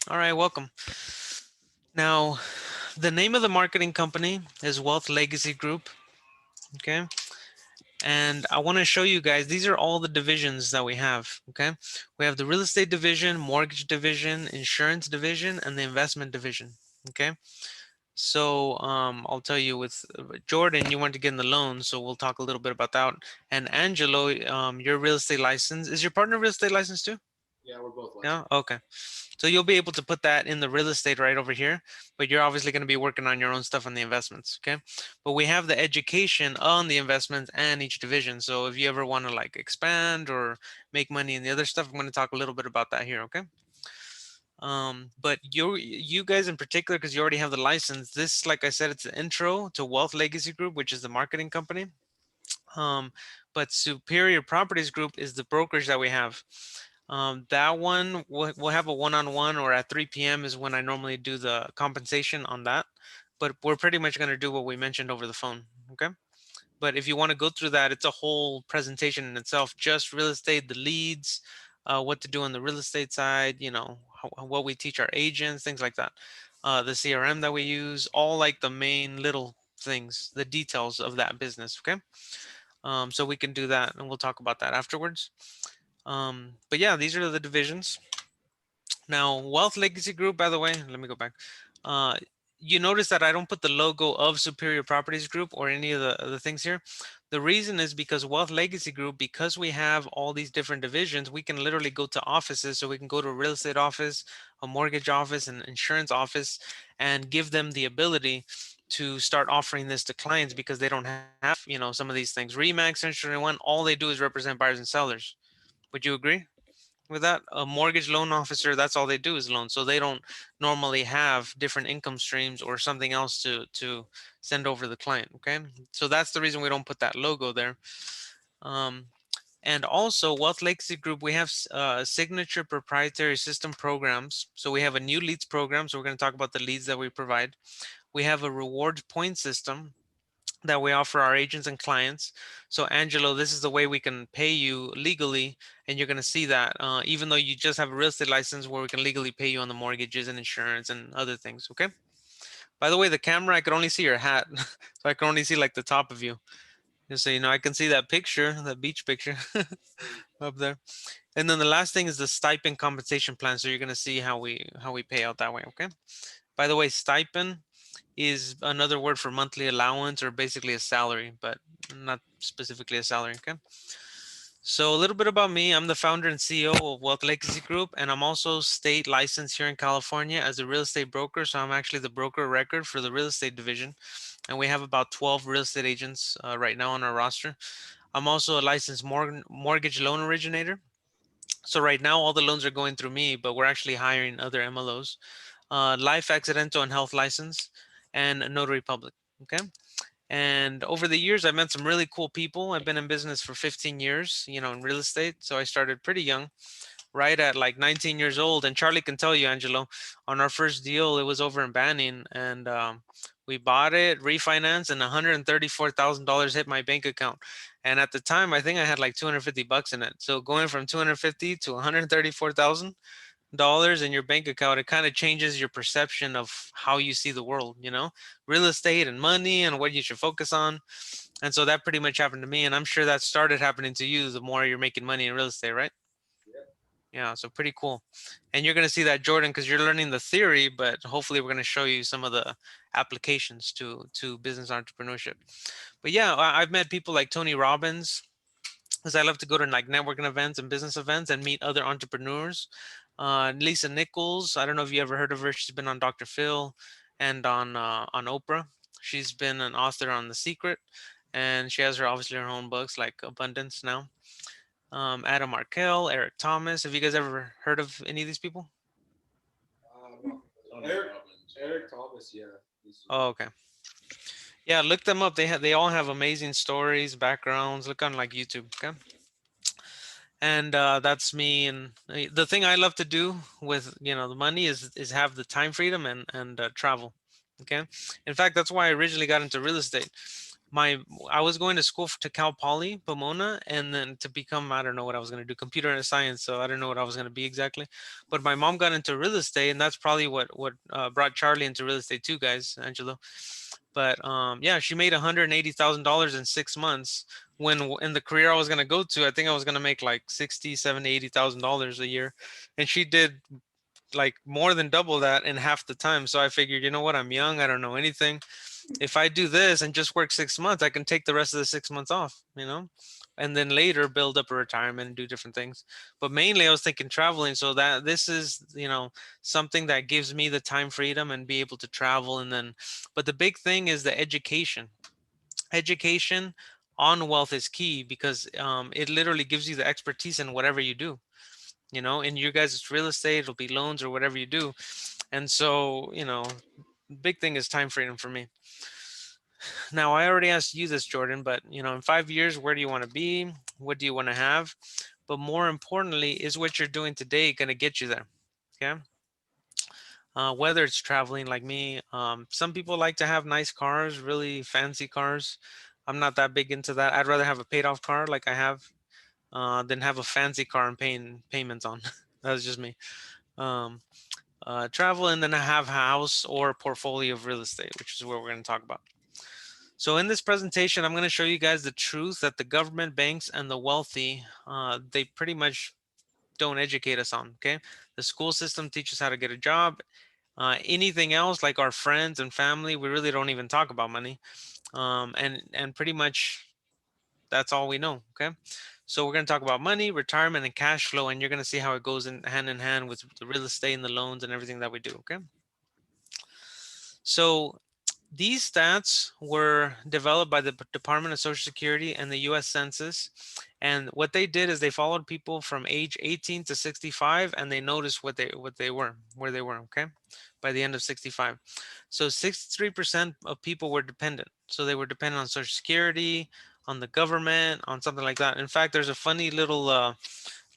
All right, welcome. Now, the name of the marketing company is Wealth Legacy Group. Okay. And I want to show you guys, these are all the divisions that we have. Okay. We have the real estate division, mortgage division, insurance division, and the investment division. Okay. So I'll tell you with Jordan, you want to get in the loan. So we'll talk a little bit about that. And Angelo, your real estate license, is your partner real estate license too? Yeah, we're both Yeah. licensed. Okay. So you'll be able to put that in the real estate right over here, but you're obviously going to be working on your own stuff on the investments. Okay. But we have the education on the investments and each division. So if you ever want to like expand or make money in the other stuff, I'm going to talk a little bit about that here. Okay. But you guys in particular, because you already have the license, this, like I said, it's the intro to Wealth Legacy Group, which is the marketing company. Um, but Superior Properties Group is the brokerage that we have. That one we'll have a one-on-one, or at 3 p.m. is when I normally do the compensation on that. But we're pretty much going to do what we mentioned over the phone. Okay. But if you want to go through that, it's a whole presentation in itself, just real estate, the leads, what to do on the real estate side, what we teach our agents, things like that. The CRM that we use, all like the main little things, the details of that business. Okay. So we can do that and we'll talk about that afterwards. But yeah, these are the divisions. Now, Wealth Legacy Group, by the way, let me go back. Uh, you notice that I don't put the logo of Superior Properties Group or any of the things here. The reason is because Wealth Legacy Group, because we have all these different divisions, we can literally go to offices. So we can go to a real estate office, a mortgage office, an insurance office, and give them the ability to start offering this to clients because they don't have, some of these things. Remax, Century 21, all they do is represent buyers and sellers. Would you agree with that? A mortgage loan officer, that's all they do is loan. So they don't normally have different income streams or something else to send over to the client. Okay. So that's the reason we don't put that logo there. Um, and also, Wealth Legacy Group, we have signature proprietary system programs. So we have a new leads program. So we're going to talk about the leads that we provide. We have a reward point system that we offer our agents and clients. So Angelo, this is the way we can pay you legally, and you're going to see that even though you just have a real estate license, where we can legally pay you on the mortgages and insurance and other things. Okay. By the way, the camera, I could only see your hat, so I can only see like the top of you. Just so you know, I can see that picture, that beach picture up there. And then the last thing is the stipend compensation plan. So you're going to see how we pay out that way. Okay. By the way, stipend is another word for monthly allowance, or basically a salary, but not specifically a salary. Okay. So a little bit about me. I'm the founder and CEO of Wealth Legacy Group, and I'm also state licensed here in California as a real estate broker. So I'm actually the broker of record for the real estate division, and we have about 12 real estate agents right now on our roster. I'm also a licensed mortgage loan originator. So right now all the loans are going through me, but we're actually hiring other MLOs, life, accidental, and health license, and a notary public. Okay. And over the years, I've met some really cool people. I've been in business for 15 years, in real estate. So I started pretty young, right at like 19 years old. And Charlie can tell you, Angelo, on our first deal, it was over in Banning, and we bought it, refinanced, and $134,000 hit my bank account. And at the time, I think I had like 250 bucks in it. So going from 250 to 134,000 dollars in your bank account, it kind of changes your perception of how you see the world, real estate and money and what you should focus on. And so that pretty much happened to me. And I'm sure that started happening to you the more you're making money in real estate, right? Yep. Yeah, so pretty cool. And you're going to see that, Jordan, because you're learning the theory, but hopefully we're going to show you some of the applications to business entrepreneurship. But yeah, I've met people like Tony Robbins, because I love to go to like networking events and business events and meet other entrepreneurs. Lisa Nichols, I don't know if you ever heard of her. She's been on Dr. Phil and on Oprah. She's been an author on The Secret, and she has obviously her own books like Abundance now. Adam Markell, Eric Thomas. Have you guys ever heard of any of these people? No. Tony Eric Robbins. Eric Thomas, yeah. Oh, okay. Yeah, look them up. They all have amazing stories, backgrounds. Look on like YouTube. Okay. And that's me. And the thing I love to do with the money is have the time freedom and travel. Okay. In fact, that's why I originally got into real estate. my I was going to school to Cal Poly Pomona, and then to become, I don't know what I was going to do, computer science. So I don't know what I was going to be exactly. But my mom got into real estate, and that's probably what brought Charlie into real estate too, guys, Angelo. But yeah, she made $180,000 in 6 months. When in the career I was going to go to, I think I was going to make like 60, 70, $80,000 a year, and she did like more than double that in half the time. So I figured, you know what, I'm young, I don't know anything. If I do this and just work 6 months, I can take the rest of the 6 months off, and then later build up a retirement and do different things. But mainly I was thinking traveling. So that this is, something that gives me the time freedom and be able to travel. And then, but the big thing is the education. Education on wealth is key because it literally gives you the expertise in whatever you do. In you guys, it's real estate, it'll be loans or whatever you do. And so, big thing is time freedom for me. Now, I already asked you this, Jordan, but in 5 years, where do you want to be? What do you want to have? But more importantly, is what you're doing today going to get you there? Okay. Whether it's traveling like me, some people like to have nice cars, really fancy cars. I'm not that big into that. I'd rather have a paid off car like I have than have a fancy car and paying payments on. That's just me. Um, Travel and then have a house or a portfolio of real estate, which is what we're going to talk about. So in this presentation, I'm going to show you guys the truth that the government, banks, and the wealthy, they pretty much don't educate us on, okay? The school system teaches how to get a job. Anything else, like our friends and family, we really don't even talk about money. And pretty much that's all we know, okay? So we're going to talk about money, retirement, and cash flow, and you're going to see how it goes in hand with the real estate and the loans and everything that we do, okay? So these stats were developed by the Department of Social Security and the US Census. And what they did is they followed people from age 18 to 65 and they noticed what they were, where they were, okay? By the end of 65. So 63% of people were dependent. So they were dependent on Social Security, on the government, on something like that. In fact, there's a funny little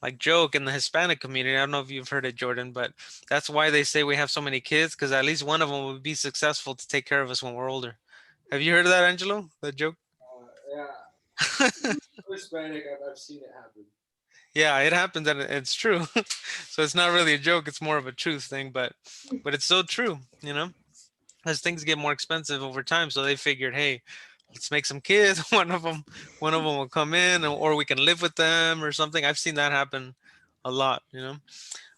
like joke in the Hispanic community. I don't know if you've heard it, Jordan, but that's why they say we have so many kids, because at least one of them would be successful to take care of us when we're older. Have you heard of that, Angelo? That joke? Yeah, I'm Hispanic. I've seen it happen. Yeah, it happens and it's true. So it's not really a joke, it's more of a truth thing, but it's so true, as things get more expensive over time. So they figured, hey, let's make some kids. One of them will come in, or we can live with them or something. I've seen that happen a lot.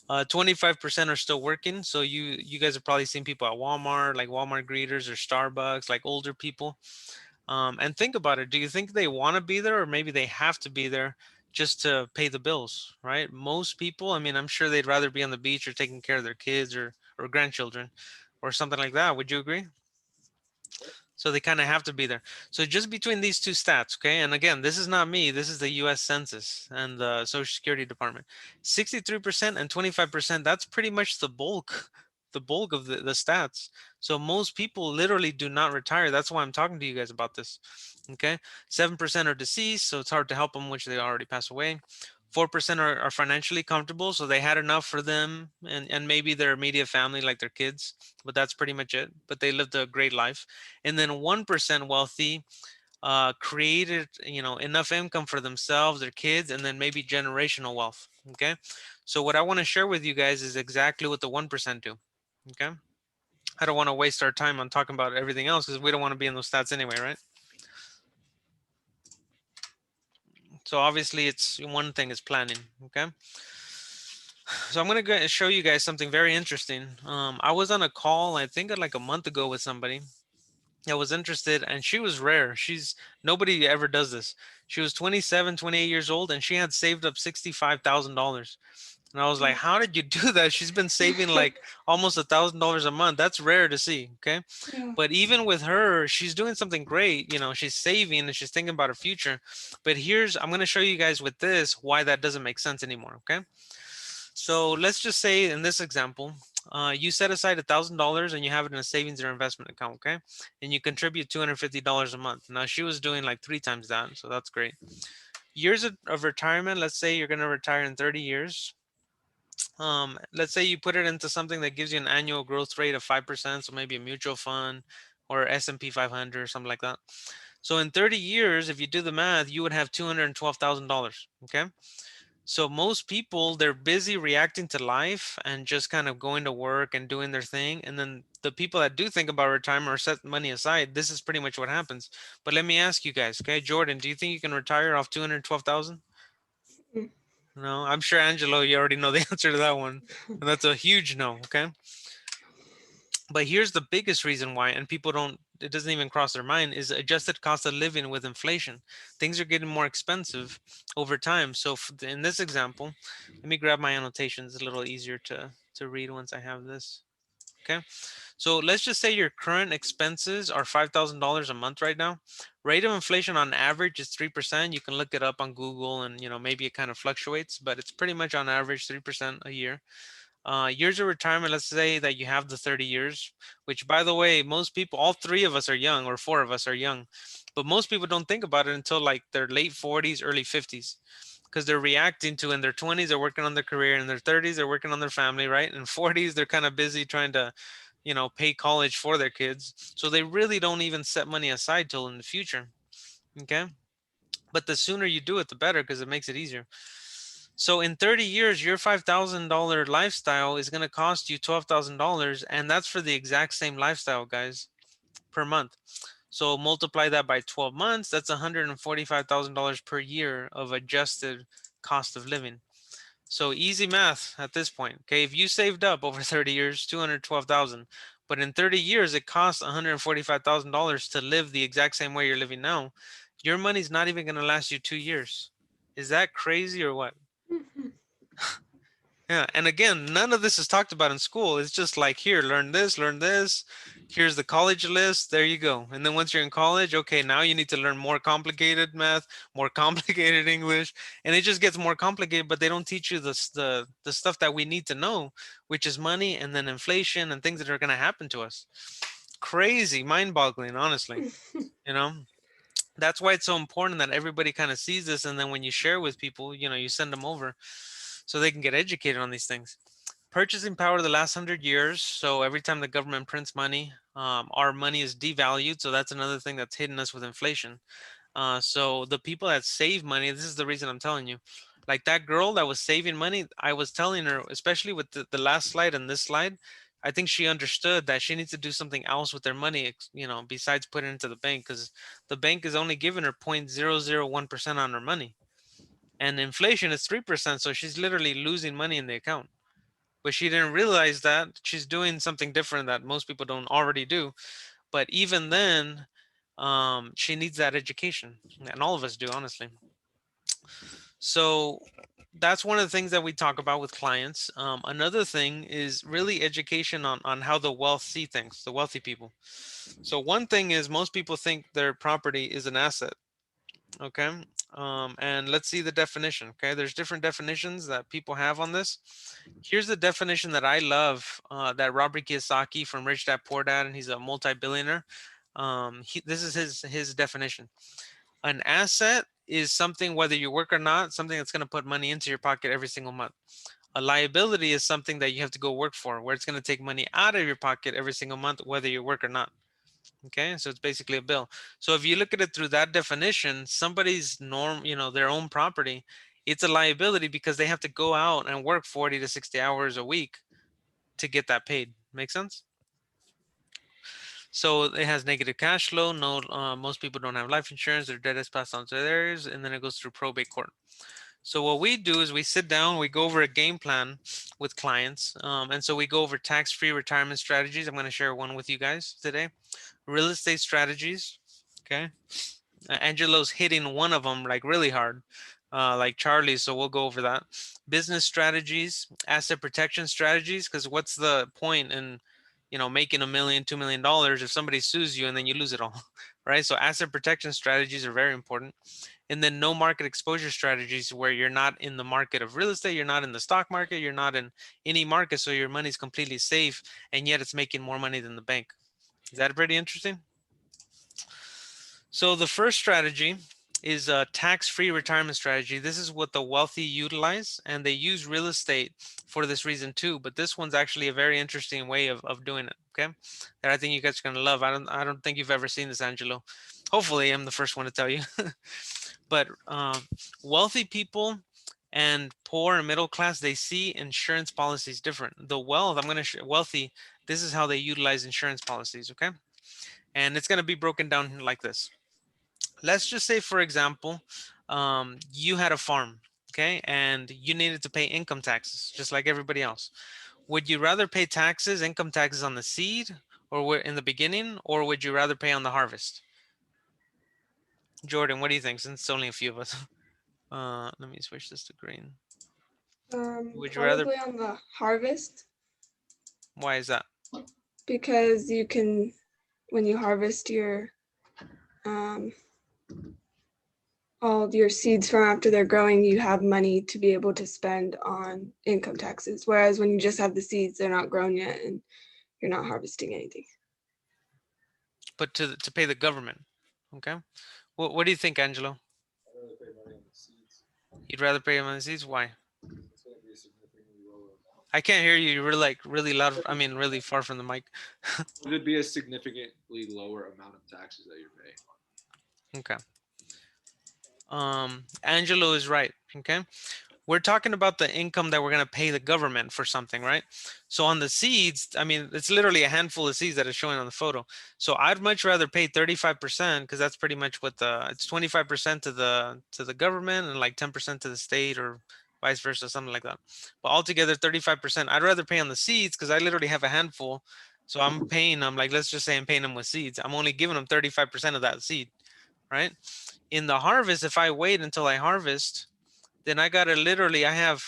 25% are still working. So you guys have probably seen people at Walmart, like Walmart greeters or Starbucks, like older people. And think about it. Do you think they want to be there, or maybe they have to be there just to pay the bills, right? Most people, I mean, I'm sure they'd rather be on the beach or taking care of their kids or grandchildren or something like that. Would you agree? Yep. So they kind of have to be there. So just between these two stats, okay? And again, this is not me. This is the US Census and the Social Security Department. 63% and 25%, that's pretty much the bulk of the stats. So most people literally do not retire. That's why I'm talking to you guys about this. Okay? 7% are deceased, so it's hard to help them, which they already passed away. 4% are financially comfortable, so they had enough for them and maybe their immediate family, like their kids, but that's pretty much it. But they lived a great life. And then 1% wealthy created enough income for themselves, their kids, and then maybe generational wealth. Okay, so what I want to share with you guys is exactly what the 1% do. Okay, I don't want to waste our time on talking about everything else because we don't want to be in those stats anyway, right? So obviously it's one thing is planning. Okay, so I'm going to show you guys something very interesting. I was on a call, I think like a month ago, with somebody that was interested, and she was rare. Nobody ever does this. She was 27, 28 years old, and she had saved up $65,000. And I was like, how did you do that? She's been saving like almost $1,000 a month. That's rare to see. Okay. Yeah. But even with her, she's doing something great. She's saving and she's thinking about her future. But I'm going to show you guys with this why that doesn't make sense anymore. Okay. So let's just say in this example, you set aside $1,000 and you have it in a savings or investment account, okay? And you contribute $250 a month. Now she was doing like 3 times that, so that's great. Years of retirement. Let's say you're gonna retire in 30 years. Let's say you put it into something that gives you an annual growth rate of 5%, so maybe a mutual fund or S&P 500 or something like that. So in 30 years, if you do the math, you would have $212,000. Okay. So most people, they're busy reacting to life and just kind of going to work and doing their thing. And then the people that do think about retirement or set money aside, this is pretty much what happens. But let me ask you guys, okay? Jordan, do you think you can retire off 212,000? Mm. No, I'm sure Angelo, you already know the answer to that one. And that's a huge no, okay? But here's the biggest reason why, and people don't, it doesn't even cross their mind, is adjusted cost of living with inflation. Things are getting more expensive over time. So in this example, let me grab my annotations. It's a little easier to read once I have this. Okay. So let's just say your current expenses are $5,000 a month right now. Rate of inflation on average is 3%. You can look it up on Google and, maybe it kind of fluctuates, but it's pretty much on average 3% a year. Years of retirement, let's say that you have the 30 years, which by the way, most people, all three of us are young, or four of us are young, but most people don't think about it until like their late 40s, early 50s, because they're reacting to, in their 20s, they're working on their career, in their 30s, they're working on their family, right? In 40s, they're kind of busy trying to, pay college for their kids. So they really don't even set money aside till in the future. Okay. But the sooner you do it, the better, because it makes it easier. So in 30 years, your $5,000 lifestyle is going to cost you $12,000. And that's for the exact same lifestyle, guys, per month. So multiply that by 12 months. That's $145,000 per year of adjusted cost of living. So easy math at this point. Okay. If you saved up over 30 years, 212,000, but in 30 years, it costs $145,000 to live the exact same way you're living now. Your money's not even going to last you 2 years. Is that crazy or what? Mhm. Yeah, and again, none of this is talked about in school. It's just like, here, learn this, learn this. Here's the college list. There you go. And then once you're in college, okay, now you need to learn more complicated math, more complicated English, and it just gets more complicated. But they don't teach you the stuff that we need to know, which is money and then inflation and things that are going to happen to us. Crazy, mind-boggling, honestly. You know, that's why it's so important that everybody kind of sees this, and then when you share with people, you send them over so they can get educated on these things. Purchasing power the last 100 years. So every time the government prints money, our money is devalued. So that's another thing that's hitting us with inflation. So the people that save money, this is the reason I'm telling you. Like that girl that was saving money, I was telling her, especially with the last slide and this slide, I think she understood that she needs to do something else with their money, besides putting it into the bank, because the bank is only giving her 0.001% on her money. And inflation is 3%. So she's literally losing money in the account, but she didn't realize that she's doing something different that most people don't already do. But even then, she needs that education, and all of us do, honestly. So that's one of the things that we talk about with clients. Another thing is really education on how the wealth see things, the wealthy people. So one thing is most people think their property is an asset. Okay. And let's see the definition. Okay. There's different definitions that people have on this. Here's the definition that I love, that Robert Kiyosaki from Rich Dad Poor Dad, and he's a multi-billionaire. This is his definition. An asset is something, whether you work or not, something that's going to put money into your pocket every single month. A liability is something that you have to go work for, where it's going to take money out of your pocket every single month, whether you work or not. Okay, so it's basically a bill. So if you look at it through that definition, somebody's their own property, it's a liability because they have to go out and work 40 to 60 hours a week to get that paid. Make sense? So it has negative cash flow. No, most people don't have life insurance. Their debt is passed on to theirs, and then it goes through probate court. So what we do is we sit down, we go over a game plan with clients, and so we go over tax-free retirement strategies. I'm going to share one with you guys today. Real estate strategies. Okay. Angelo's hitting one of them like really hard, like Charlie. So we'll go over that. Business strategies, asset protection strategies, because what's the point in, making $1 million, $2 million if somebody sues you and then you lose it all, right? So asset protection strategies are very important. And then no market exposure strategies, where you're not in the market of real estate, you're not in the stock market, you're not in any market, so your money's completely safe, and yet it's making more money than the bank. Is that pretty interesting? So the first strategy is a tax-free retirement strategy. This is what the wealthy utilize, and they use real estate for this reason too. But this one's actually a very interesting way of doing it. okay, that I think you guys are gonna love. I don't think you've ever seen this, Angelo. Hopefully, I'm the first one to tell you. But wealthy people and poor and middle class, they see insurance policies different. The wealth, I'm gonna wealthy. This is how they utilize insurance policies, okay? And it's gonna be broken down like this. Let's just say, for example, you had a farm, okay, and you needed to pay income taxes just like everybody else. Would you rather pay taxes, income taxes on the seed or in the beginning, or would you rather pay on the harvest? Jordan, what do you think? Since it's only a few of us. Let me switch this to green. Would you rather? Probably on the harvest, Why is that? because you can, when you harvest your um, all your seeds from after they're growing, you have money to be able to spend on income taxes. Whereas when you just have the seeds, they're not grown yet and you're not harvesting anything. But to pay the government, okay. What do you think, Angelo? I'd rather pay money on the seeds. You'd rather pay on the seeds? Why? It's going to be a significantly lower amount. I can't hear you. You're like really loud. I mean, really far from the mic. Would it be a significantly lower amount of taxes that you're paying? Okay. Angelo is right. Okay. We're talking about the income that we're going to pay the government for something, right? So on the seeds, I mean, it's literally a handful of seeds that is showing on the photo. So I'd much rather pay 35% because that's pretty much what it's 25% to the government and like 10% to the state or vice versa, something like that. But altogether 35%. I'd rather pay on the seeds because I literally have a handful. So I'm paying them, like, let's just say I'm paying them with seeds. I'm only giving them 35% of that seed, right? In the harvest, if I wait until I harvest, then I gotta literally, I have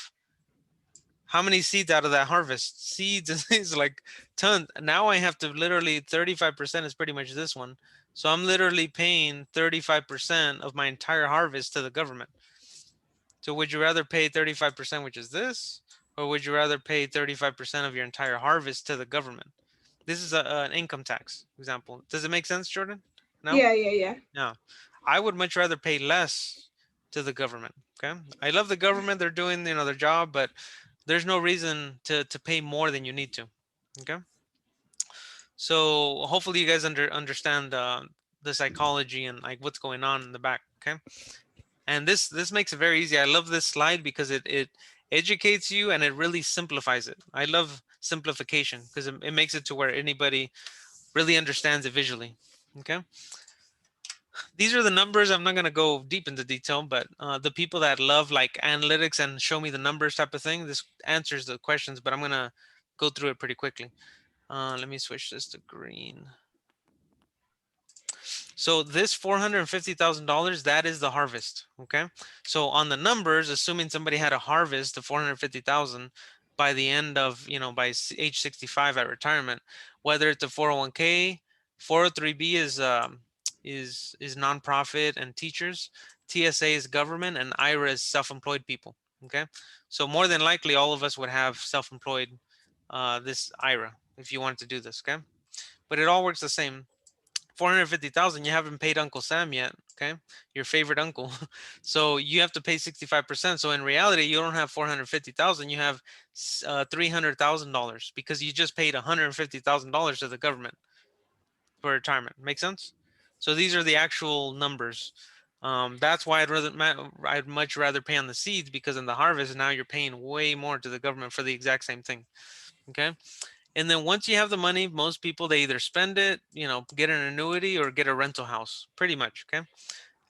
how many seeds out of that harvest? Seeds is like tons. Now I have to literally 35% is pretty much this one. So I'm literally paying 35% of my entire harvest to the government. So would you rather pay 35%, which is this, or would you rather pay 35% of your entire harvest to the government? This is an income tax example. Does it make sense, Jordan? No? Yeah. No. I would much rather pay less to the government. Okay. I love the government. They're doing, their job, but there's no reason to pay more than you need to. Okay. So hopefully you guys understand the psychology and like what's going on in the back. Okay. And this makes it very easy. I love this slide because it educates you and it really simplifies it. I love simplification because it makes it to where anybody really understands it visually. Okay. These are the numbers. I'm not going to go deep into detail, but the people that love like analytics and show me the numbers type of thing, this answers the questions, but I'm going to go through it pretty quickly. Let me switch this to green. So this $450,000, that is the harvest. Okay. So on the numbers, assuming somebody had a harvest of 450,000 by the end of, by age 65 at retirement, whether it's a 401k, 403b is nonprofit and teachers, TSA is government, and IRA is self-employed people. Okay. So more than likely, all of us would have self-employed this IRA if you wanted to do this. Okay. But it all works the same. 450,000, you haven't paid Uncle Sam yet, okay? Your favorite uncle. So you have to pay 65%. So in reality, you don't have 450,000, you have $300,000 because you just paid $150,000 to the government for retirement. Make sense? So these are the actual numbers. That's why I'd much rather pay on the seeds, because in the harvest now you're paying way more to the government for the exact same thing. Okay. And then once you have the money, most people, they either spend it, get an annuity or get a rental house, pretty much. Okay.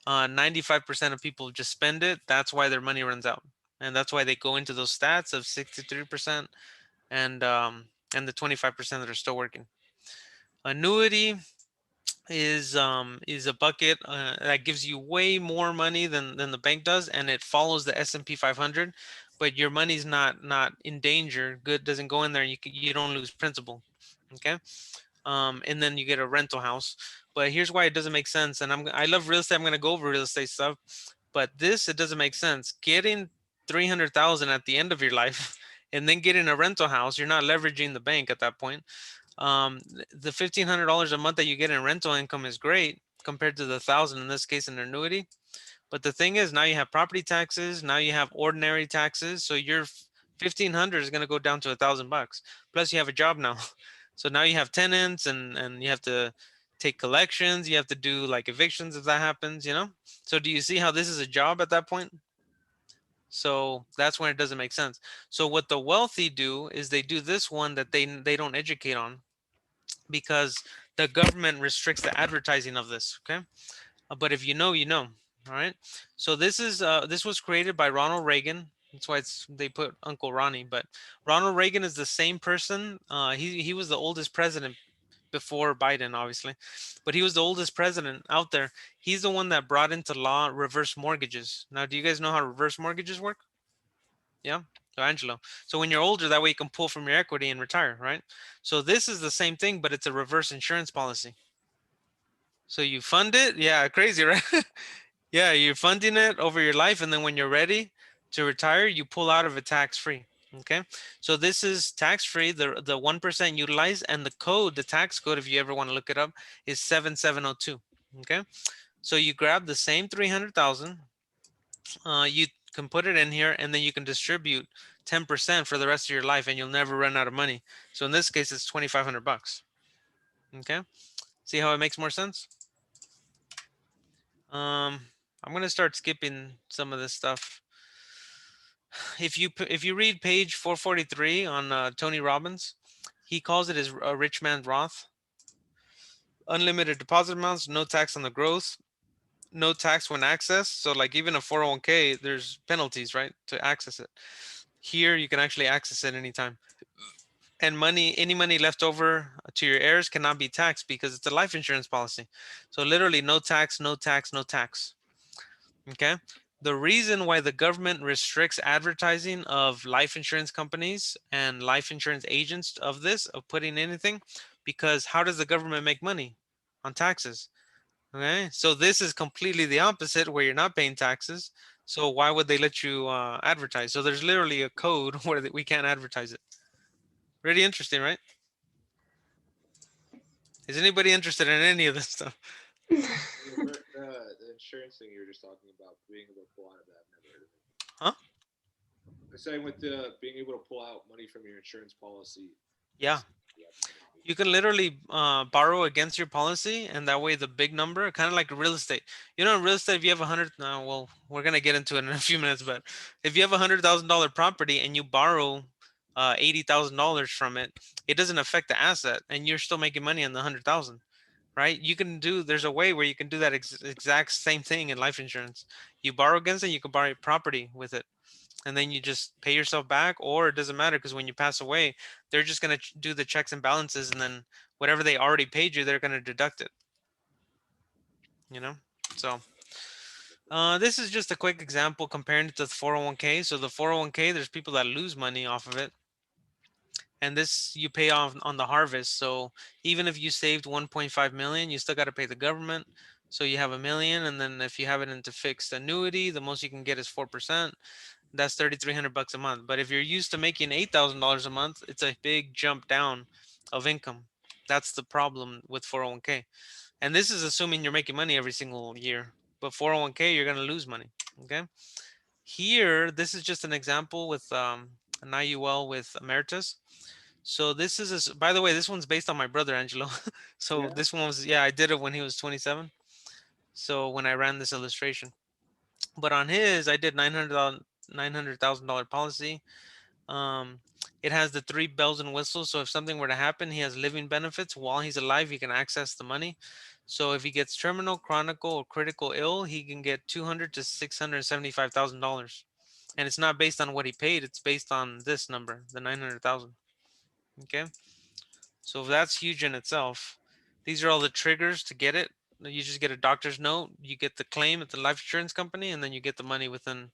95% of people just spend it. That's why their money runs out. And that's why they go into those stats of 63% and the 25% that are still working. Annuity is a bucket that gives you way more money than the bank does, and it follows the S&P 500, but your money's not in danger. Good doesn't go in there, and you don't lose principal. Okay. And then you get a rental house. But here's why it doesn't make sense. And I love real estate. I'm going to go over real estate stuff, but it doesn't make sense. Getting 300,000 at the end of your life and then getting a rental house, you're not leveraging the bank at that point. The $1,500 a month that you get in rental income is great compared to the 1,000 in this case in annuity. But the thing is, now you have property taxes, now you have ordinary taxes, so your 1,500 is going to go down to $1,000 bucks. Plus, you have a job now. So now you have tenants and you have to take collections. You have to do like evictions if that happens, you know? So do you see how this is a job at that point? So that's when it doesn't make sense. So what the wealthy do is they do this one that they don't educate on because the government restricts the advertising of this, okay? But if you know, you know. All right. So this was created by Ronald Reagan. That's why they put Uncle Ronnie. But Ronald Reagan is the same person. He was the oldest president before Biden, obviously, but he was the oldest president out there. He's the one that brought into law reverse mortgages. Now, do you guys know how reverse mortgages work? Yeah. So Angelo. So when you're older, that way you can pull from your equity and retire, right? So this is the same thing, but it's a reverse insurance policy. So you fund it. Yeah, crazy, right? Yeah, you're funding it over your life, and then when you're ready to retire, you pull out of it tax free. Okay, so this is tax free. The 1% utilized, and the code, the tax code, if you ever want to look it up, is 7702. Okay, so you grab the same 300,000. You can put it in here, and then you can distribute 10% for the rest of your life, and you'll never run out of money. So in this case, it's 2,500 bucks. Okay, see how it makes more sense? Um, I'm gonna start skipping some of this stuff. If you read page 443 on Tony Robbins, he calls it his a rich man's Roth. Unlimited deposit amounts, no tax on the growth, no tax when accessed. So like even a 401k, there's penalties, right, to access it. Here you can actually access it anytime. And any money left over to your heirs cannot be taxed because it's a life insurance policy. So literally no tax, no tax, no tax. Okay. The reason why the government restricts advertising of life insurance companies and life insurance agents of putting anything, because how does the government make money? On taxes. Okay. So this is completely the opposite where you're not paying taxes. So why would they let you advertise? So there's literally a code where we can't advertise it. Really interesting, right? Is anybody interested in any of this stuff? The insurance thing you were just talking about, being able to pull out of that, I've never heard of it. Huh? I'm saying with the being able to pull out money from your insurance policy. Yeah. You can literally borrow against your policy, and that way the big number, kind of like real estate. You know, in real estate, if you have 100, well, we're gonna get into it in a few minutes, but if you have $100,000 property and you borrow $80,000 from it, it doesn't affect the asset, and you're still making money on the 100,000, right? You can do. There's a way where you can do that exact same thing in life insurance. You borrow against it, you can borrow property with it, and then you just pay yourself back, or it doesn't matter because when you pass away, they're just going to do the checks and balances, and then whatever they already paid you, they're going to deduct it, you know? So this is just a quick example comparing it to the 401k. So the 401k, there's people that lose money off of it, and this you pay off on the harvest. So even if you saved 1.5 million, you still got to pay the government. So you have a million, and then if you have it into fixed annuity, the most you can get is 4%. That's 3,300 bucks a month. But if you're used to making $8,000 a month, it's a big jump down of income. That's the problem with 401k. And this is assuming you're making money every single year. But 401k, you're going to lose money. Okay. Here, this is just an example with an IUL with Emeritus. So this is, by the way, this one's based on my brother, Angelo. So Yeah. this one was, yeah, I did it when he was 27. So when I ran this illustration. But on his, I did $900,000 policy. Um, it has the 3 bells and whistles. So if something were to happen, he has living benefits while he's alive. He can access the money. So if he gets terminal, chronic, or critical ill, he can get $200,000 to $675,000. And it's not based on what he paid. It's based on this number, the 900,000. Okay. So that's huge in itself. These are all the triggers to get it. You just get a doctor's note. You get the claim at the life insurance company, and then you get the money within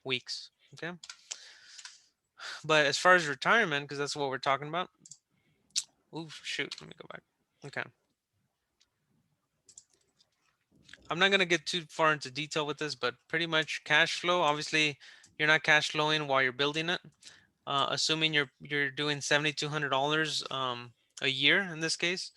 weeks. Okay. But as far as retirement, because that's what we're talking about. Oh, shoot. Let me go back. Okay. I'm not going to get too far into detail with this, but pretty much cash flow. Obviously, you're not cash flowing while you're building it. Assuming you're doing $7,200 a year in this case.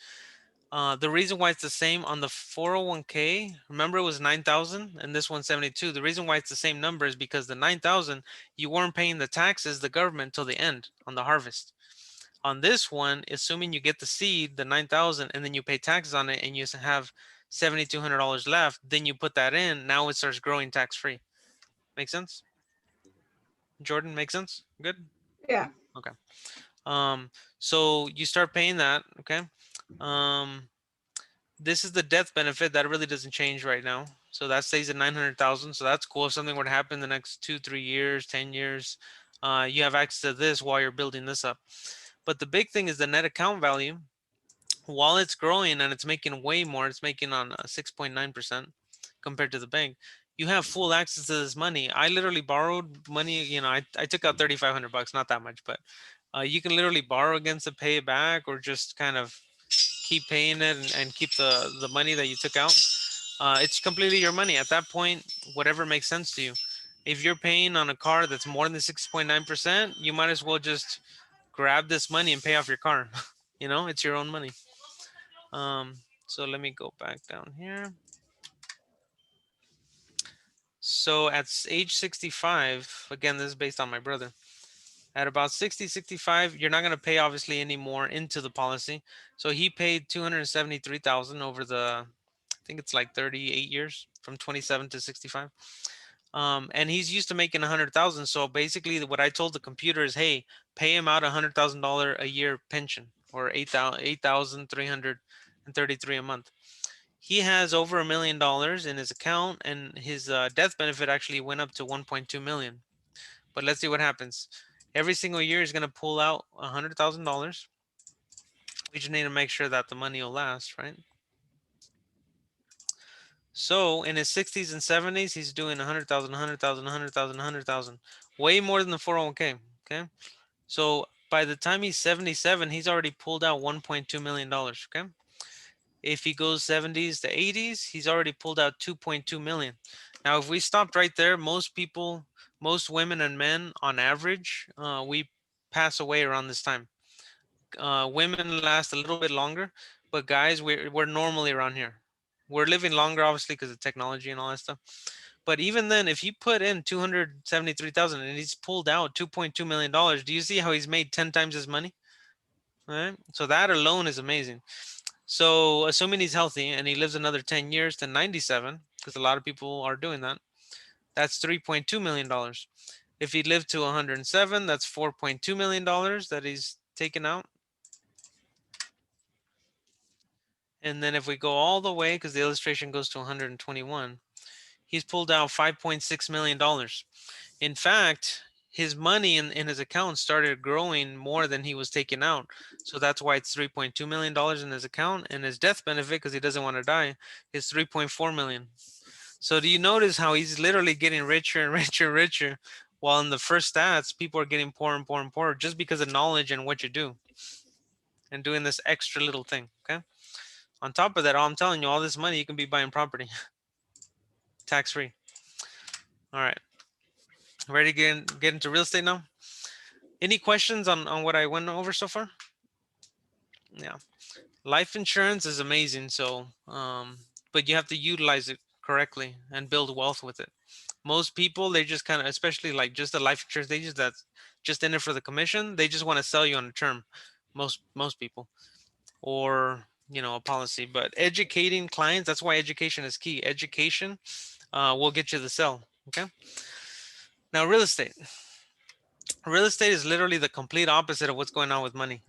The reason why it's the same on the 401k, remember it was 9,000 and this one's 72. The reason why it's the same number is because the 9,000, you weren't paying the taxes, the government, till the end on the harvest. On this one, assuming you get the seed, the 9,000, and then you pay taxes on it, and you have $7,200 left, then you put that in. Now it starts growing tax free. Make sense? Jordan, make sense? Good. Yeah. Okay. So you start paying that. Okay. Um, this is the death benefit that really doesn't change right now. So that stays at 900,000. So that's cool. If something were to happen in the next 2, 3 years, 10 years, you have access to this while you're building this up. But the big thing is the net account value. While it's growing and it's making way more, it's making on 6.9% compared to the bank. You have full access to this money. I literally borrowed money. I took out 3,500 bucks, not that much, but you can literally borrow against it, pay it back, or just kind of keep paying it and keep the money that you took out. It's completely your money at that point. Whatever makes sense to you. If you're paying on a car that's more than 6.9%, you might as well just grab this money and pay off your car. It's your own money. So let me go back down here. So at age 65, again, this is based on my brother. At about 60, 65, you're not going to pay obviously any more into the policy. So he paid 273,000 over I think it's like 38 years from 27 to 65. And he's used to making 100,000. So basically what I told the computer is, hey, pay him out $100,000 a year pension, or 8,333 a month. He has over $1 million in his account, and his death benefit actually went up to 1.2 million. But let's see what happens. Every single year he's going to pull out $100,000. We just need to make sure that the money will last, right? So in his 60s and 70s, he's doing 100,000, 100,000, 100,000, 100,000, way more than the 401k. Okay. So by the time he's 77, he's already pulled out $1.2 million. Okay. If he goes 70s to 80s, he's already pulled out 2.2 million. Now, if we stopped right there, most people, most women and men on average, we pass away around this time. Women last a little bit longer, but guys, we're normally around here. We're living longer, obviously, because of technology and all that stuff. But even then, if you put in 273,000 and he's pulled out $2.2 million, do you see how he's made 10 times his money? All right. So that alone is amazing. So assuming he's healthy and he lives another 10 years to 97, because a lot of people are doing that, that's $3.2 million. If he lived to 107, that's $4.2 million that he's taken out. And then if we go all the way, because the illustration goes to 121, he's pulled out $5.6 million. In fact, his money in his account started growing more than he was taking out. So that's why it's $3.2 million in his account, and his death benefit, because he doesn't want to die, is 3.4 million. So do you notice how he's literally getting richer and richer and richer, while in the first stats, people are getting poorer and poorer and poorer just because of knowledge and what you do and doing this extra little thing, okay? On top of that, I'm telling you, all this money, you can be buying property tax-free. All right. Ready to get into real estate now? Any questions on what I went over so far? Yeah. Life insurance is amazing. So, but you have to utilize it correctly and build wealth with it. Most people, they just kind of, especially like just the life insurance, they just that's just in it for the commission. They just want to sell you on a term. Most people, or a policy. But educating clients, that's why education is key. Education will get you the sell. Okay. Now, real estate. Real estate is literally the complete opposite of what's going on with money.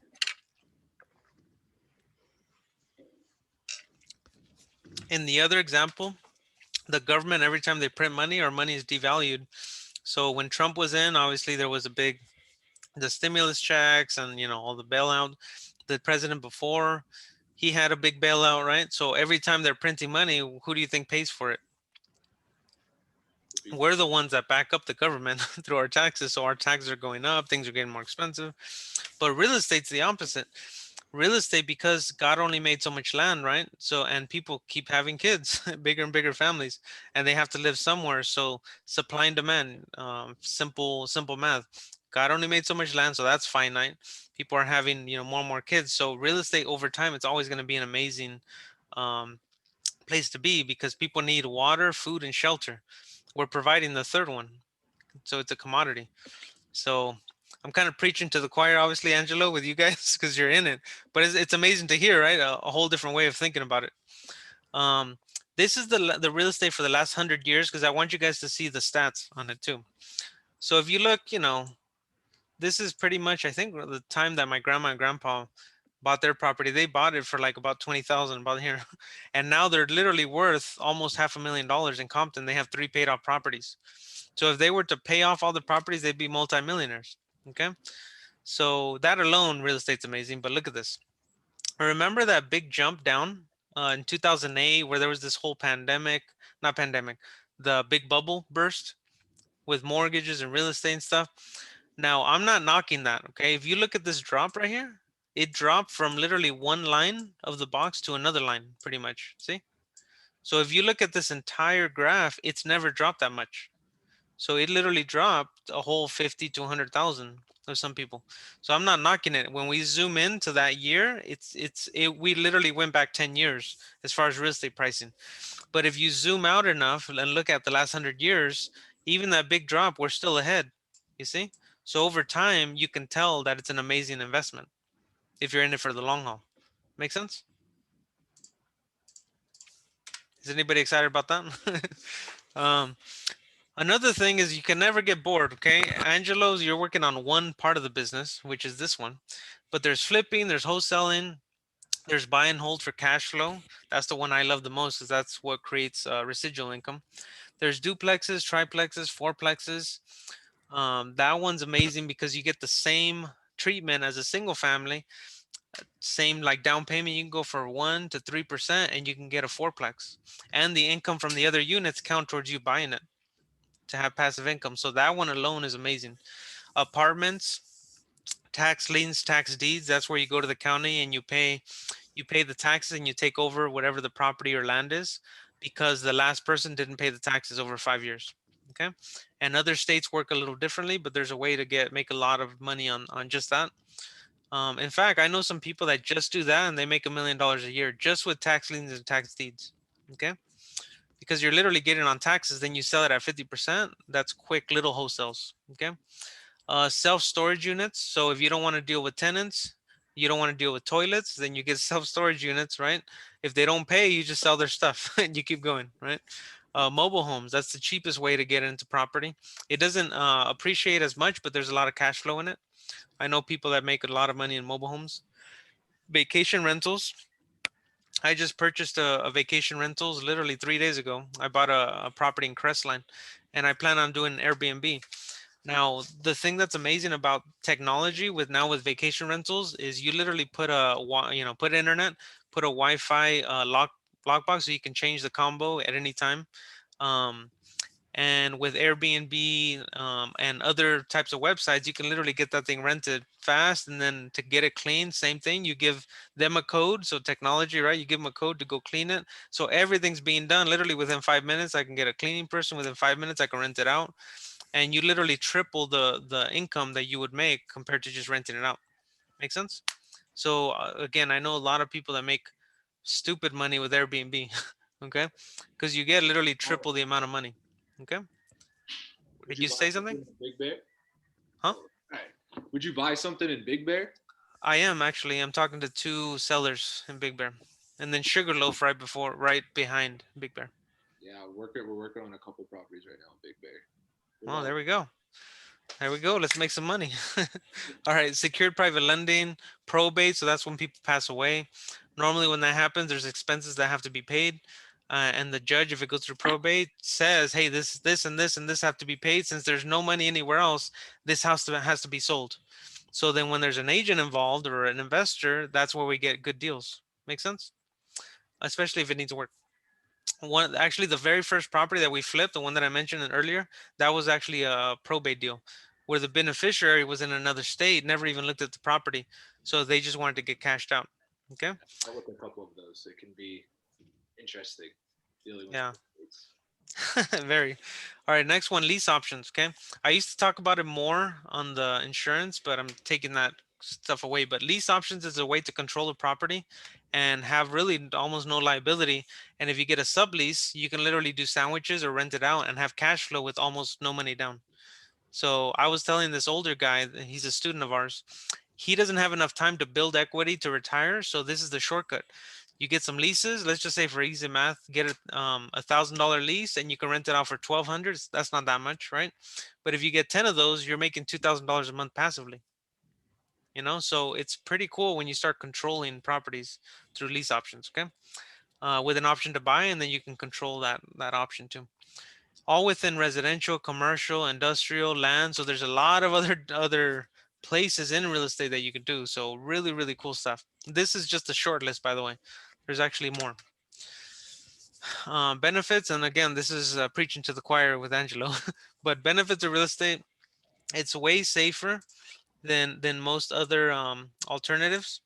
In the other example, the government, every time they print money, our money is devalued. So when Trump was in, obviously there was the stimulus checks and all the bailout. The president before, he had a big bailout, right? So every time they're printing money, who do you think pays for it? We're the ones that back up the government through our taxes. So our taxes are going up, things are getting more expensive. But real estate's the opposite. Real estate, because God only made so much land, right? So, and people keep having kids, bigger and bigger families, and they have to live somewhere. So supply and demand, simple math. God only made so much land, so that's finite. People are having more and more kids. So real estate over time, it's always going to be an amazing um, place to be, because people need water, food, and shelter. We're providing the third one, so it's a commodity. So I'm kind of preaching to the choir, obviously, Angelo, with you guys because you're in it. But it's amazing to hear, right? A whole different way of thinking about it. Um, this is the real estate for the last 100 years because I want you guys to see the stats on it too. So if you look, this is pretty much, I think, the time that my grandma and grandpa bought their property. They bought it for like about 20,000 about here, and now they're literally worth almost $500,000 in Compton. They have 3 paid off properties. So if they were to pay off all the properties, they'd be multimillionaires. Okay, so that alone, real estate's amazing. But look at this. Remember that big jump down in 2008 where there was this whole pandemic, not pandemic, the big bubble burst with mortgages and real estate and stuff. Now, I'm not knocking that, okay? If you look at this drop right here, it dropped from literally one line of the box to another line, pretty much. See? So if you look at this entire graph, it's never dropped that much. So it literally dropped a whole 50 to 100,000 of some people. So I'm not knocking it. When we zoom into that year, we literally went back 10 years as far as real estate pricing. But if you zoom out enough and look at the last 100 years, even that big drop, we're still ahead. You see? So over time, you can tell that it's an amazing investment if you're in it for the long haul. Make sense? Is anybody excited about that? um, Another thing is you can never get bored, okay? Angelo's, you're working on one part of the business, which is this one. But there's flipping, there's wholesaling, there's buy and hold for cash flow. That's the one I love the most because that's what creates residual income. There's duplexes, triplexes, fourplexes. That one's amazing because you get the same treatment as a single family. Same like down payment, you can go for 1 to 3% and you can get a fourplex. And the income from the other units count towards you buying it to have passive income. So that one alone is amazing. Apartments, tax liens, tax deeds, that's where you go to the county and you pay the taxes and you take over whatever the property or land is because the last person didn't pay the taxes over 5 years. Okay. And other states work a little differently, but there's a way to make a lot of money on just that. In fact, I know some people that just do that and they make $1 million a year just with tax liens and tax deeds. Okay. Because you're literally getting on taxes, then you sell it at 50%. That's quick little wholesales. Okay. Self-storage units. So if you don't want to deal with tenants, you don't want to deal with toilets, then you get self-storage units, right? If they don't pay, you just sell their stuff and you keep going, right? Mobile homes, that's the cheapest way to get into property. It doesn't appreciate as much, but there's a lot of cash flow in it. I know people that make a lot of money in mobile homes. Vacation rentals. I just purchased a vacation rentals literally 3 days ago. I bought a property in Crestline and I plan on doing Airbnb. Now, the thing that's amazing about technology with vacation rentals is you literally put internet, put a Wi-Fi lockbox so you can change the combo at any time. Um, and with Airbnb and other types of websites, you can literally get that thing rented fast. And then to get it clean, same thing. You give them a code. So technology, right? You give them a code to go clean it. So everything's being done literally within 5 minutes. I can get a cleaning person within 5 minutes. I can rent it out, and you literally triple the income that you would make compared to just renting it out. Make sense? So again, I know a lot of people that make stupid money with Airbnb. Okay, because you get literally Oh, triple the amount of money. Okay, would did you you buy say something something? in Big Bear? Huh? All right. Would you buy something in Big Bear? I am actually. I'm talking to 2 sellers in Big Bear, and then Sugarloaf right behind Big Bear. Yeah, we're working on a couple properties right now in Big Bear. We're Oh, about there we go. There we go. Let's make some money. All right. Secured private lending, probate. So that's when people pass away. Normally, when that happens, there's expenses that have to be paid. And the judge, if it goes through probate, says, hey, this, and this, and this have to be paid. Since there's no money anywhere else, this house has to be sold. So then when there's an agent involved or an investor, that's where we get good deals. Make sense? Especially if it needs work. Actually, the very first property that we flipped, the one that I mentioned earlier, that was actually a probate deal where the beneficiary was in another state, never even looked at the property, so they just wanted to get cashed out. Okay. I'll look at a couple of those. It can be interesting dealing with Yeah. probates. Very. All right, next one, lease options. Okay, I used to talk about it more on the insurance, but I'm taking that stuff away. But lease options is a way to control a property and have really almost no liability. And if you get a sublease, you can literally do sandwiches or rent it out and have cash flow with almost no money down. So I was telling this older guy, he's a student of ours, he doesn't have enough time to build equity to retire. So this is the shortcut. You get some leases. Let's just say for easy math, get $1,000 lease and you can rent it out for 1,200. That's not that much, right? But if you get 10 of those, you're making $2,000 a month passively. So it's pretty cool when you start controlling properties through lease options. Okay, with an option to buy, and then you can control that option too. All within residential, commercial, industrial, land. So there's a lot of other places in real estate that you can do. So really, really cool stuff. This is just a short list, by the way. There's actually more. Benefits, and again, this is preaching to the choir with Angelo, but benefits of real estate, it's way safer than most other alternatives.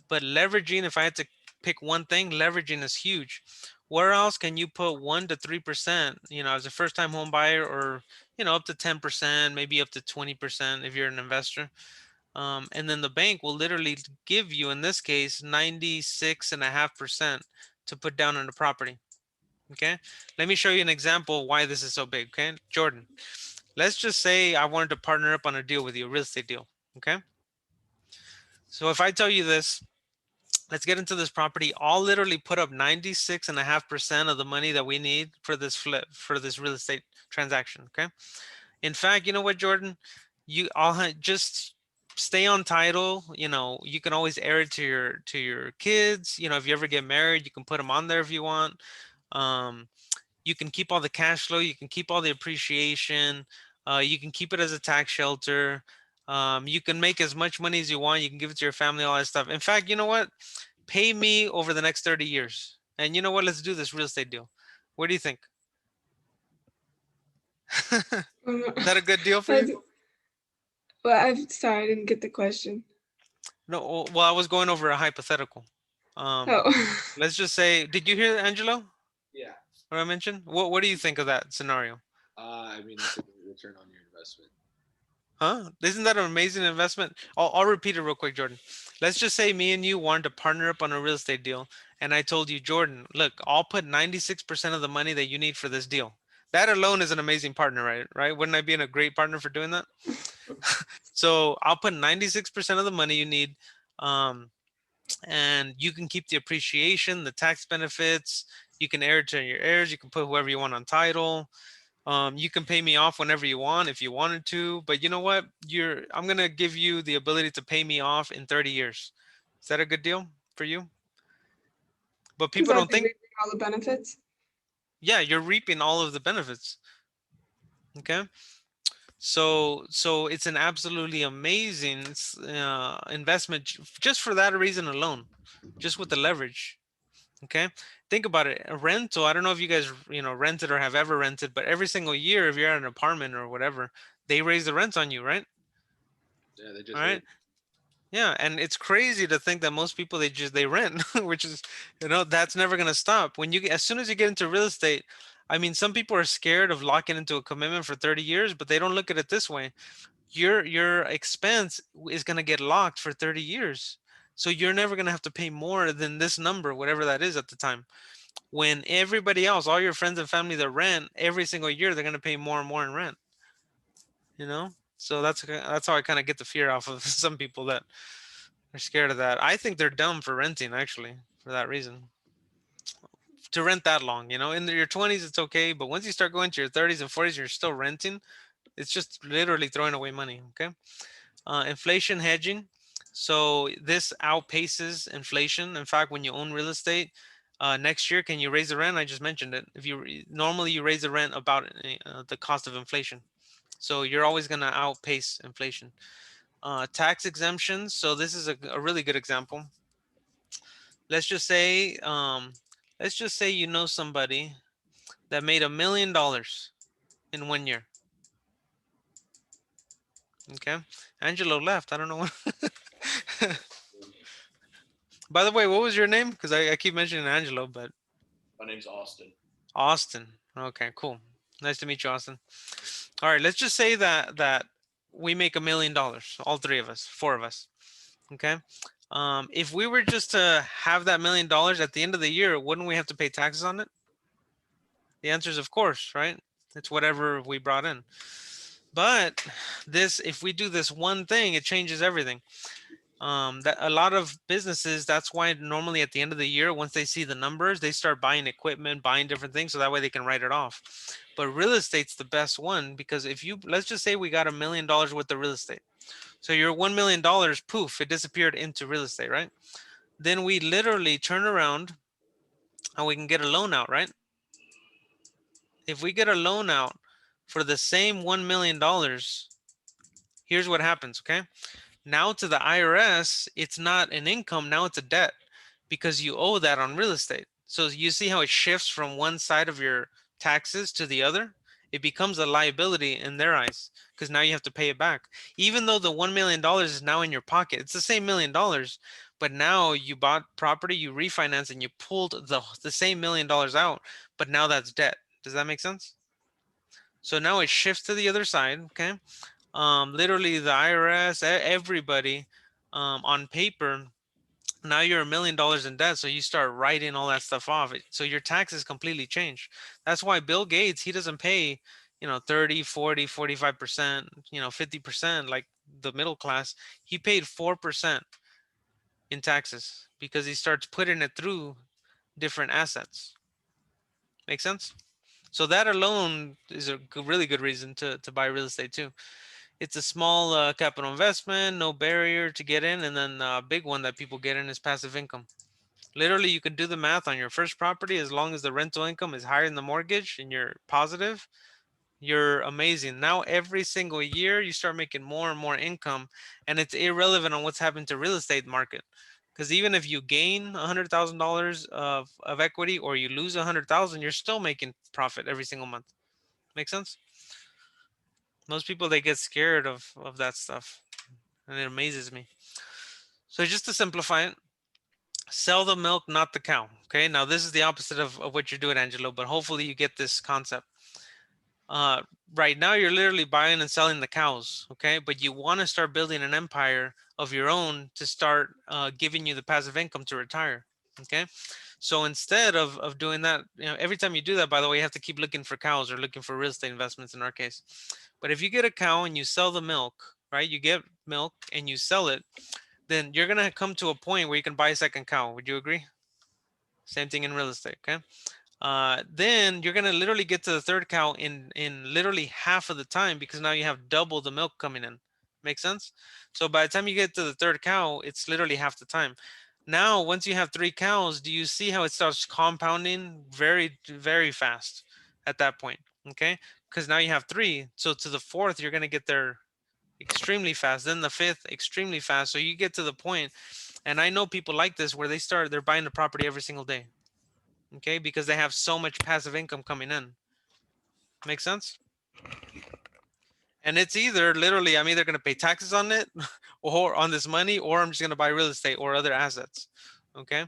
But leveraging, if I had to pick one thing, leveraging is huge. Where else can you put 1 to 3%, as a first time home buyer, or, up to 10%, maybe up to 20% if you're an investor. And then the bank will literally give you, in this case, 96.5% to put down on the property. Okay. Let me show you an example why this is so big. Okay. Jordan, let's just say I wanted to partner up on a deal with you, a real estate deal. Okay. So if I tell you this, let's get into this property. I'll literally put up 96.5% of the money that we need for this flip, for this real estate transaction. Okay. In fact, you know what, Jordan? I'll just stay on title. You can always heir it to your kids. If you ever get married, you can put them on there if you want. You can keep all the cash flow. You can keep all the appreciation. You can keep it as a tax shelter. You can make as much money as you want. You can give it to your family, all that stuff. In fact, you know what? Pay me over the next 30 years. And you know what? Let's do this real estate deal. What do you think? Is that a good deal for you? Well, I'm sorry, I didn't get the question. No, well, I was going over a hypothetical. Oh, Let's just say, did you hear Angelo? Yeah. What I mentioned? What do you think of that scenario? I mean, that's a good return on your investment. Huh? Isn't that an amazing investment? I'll repeat it real quick, Jordan. Let's just say me and you wanted to partner up on a real estate deal. And I told you, Jordan, look, I'll put 96% of the money that you need for this deal. That alone is an amazing partner, right? Right? Wouldn't I be a great partner for doing that? So I'll put 96% of the money you need. And you can keep the appreciation, the tax benefits. You can heir it to your heirs. You can put whoever you want on title. You can pay me off whenever you want if you wanted to, but you know what? I'm gonna give you the ability to pay me off in 30 years. Is that a good deal for you? But because people I'd don't be think, reaping all the benefits. yeah, you're reaping all of the benefits. Okay. So it's an absolutely amazing investment just for that reason alone, just with the leverage. Okay. Think about it. A rental, I don't know if you guys, rented or have ever rented, but every single year, if you're at an apartment or whatever, they raise the rent on you, right? Yeah, they All just right. Yeah, and it's crazy to think that most people they rent, which is, that's never gonna stop. As soon as you get into real estate, I mean, some people are scared of locking into a commitment for 30 years, but they don't look at it this way. Your expense is gonna get locked for 30 years. So you're never gonna have to pay more than this number, whatever that is at the time. When everybody else, all your friends and family that rent every single year, they're gonna pay more and more in rent. So that's how I kind of get the fear off of some people that are scared of that. I think they're dumb for renting, actually, for that reason. To rent that long, in your 20s, it's okay. But once you start going to your 30s and 40s, you're still renting. It's just literally throwing away money. Okay. Inflation hedging. So this outpaces inflation. In fact, when you own real estate, next year, can you raise the rent? I just mentioned it. If you normally you raise the rent about the cost of inflation. So you're always going to outpace inflation. Tax exemptions. So this is a really good example. Let's just say, you know somebody that made $1 million in 1 year. Okay, Angelo left. I don't know what. By the way, what was your name? Because I keep mentioning Angelo, but My name's Austin. Austin. Okay, cool. Nice to meet you, Austin. All right, let's just say that we make $1 million, all three of us, four of us. Okay. If we were just to have that $1 million at the end of the year, wouldn't we have to pay taxes on it? The answer is of course, right? It's whatever we brought in. But this, if we do this one thing, it changes everything. That a lot of businesses, that's why normally at the end of the year, once they see the numbers, they start buying equipment, buying different things, so that way they can write it off. But real estate's the best one, because if you, let's just say we got $1 million worth of real estate. So your $1 million, poof, it disappeared into real estate, right? Then we literally turn around and we can get a loan out, right? If we get a loan out for the same $1 million, here's what happens, okay? Now to the IRS, it's not an income, now it's a debt, because you owe that on real estate. So you see how it shifts from one side of your taxes to the other? It becomes a liability in their eyes, because now you have to pay it back. Even though the $1 million is now in your pocket, it's the same $1 million, but now you bought property, you refinance, and you pulled the same $1 million out, but now that's debt. Does that make sense? So now it shifts to the other side, okay? Literally the IRS, everybody, on paper, now you're $1 million in debt, so you start writing all that stuff off. So your taxes completely change. That's why Bill Gates, he doesn't pay, 30, 40, 45%, 50%, like the middle class. He paid 4% in taxes because he starts putting it through different assets. Make sense? So that alone is a really good reason to buy real estate too. It's a small capital investment, no barrier to get in, and then a big one that people get in is passive income. Literally, you can do the math on your first property. As long as the rental income is higher than the mortgage and you're positive, you're amazing. Now, every single year, you start making more and more income, and it's irrelevant on what's happened to real estate market. Because even if you gain $100,000 of equity or you lose 100,000, you're still making profit every single month. Make sense? Most people, they get scared of that stuff, and it amazes me. So just to simplify it, sell the milk, not the cow. Okay. Now this is the opposite of what you're doing, Angelo, but hopefully you get this concept. Uh, right now you're literally buying and selling the cows. Okay. But you want to start building an empire of your own to start giving you the passive income to retire. Okay. So instead of doing that, every time you do that, by the way, you have to keep looking for cows or looking for real estate investments in our case. But if you get a cow and you sell the milk, right, you get milk and you sell it, then you're going to come to a point where you can buy a second cow. Would you agree? Same thing in real estate. Okay. Then you're gonna literally get to the third cow in literally half of the time, because now you have double the milk coming in. Make sense? So by the time you get to the third cow, it's literally half the time. Now, once you have three cows, do you see how it starts compounding very, very fast at that point? Okay, because now you have three. So to the fourth, you're gonna get there extremely fast. Then the fifth, extremely fast. So you get to the point, and I know people like this where they're buying the property every single day. Okay, because they have so much passive income coming in. Make sense? And it's either literally I'm either going to pay taxes on it or on this money, or I'm just going to buy real estate or other assets. Okay.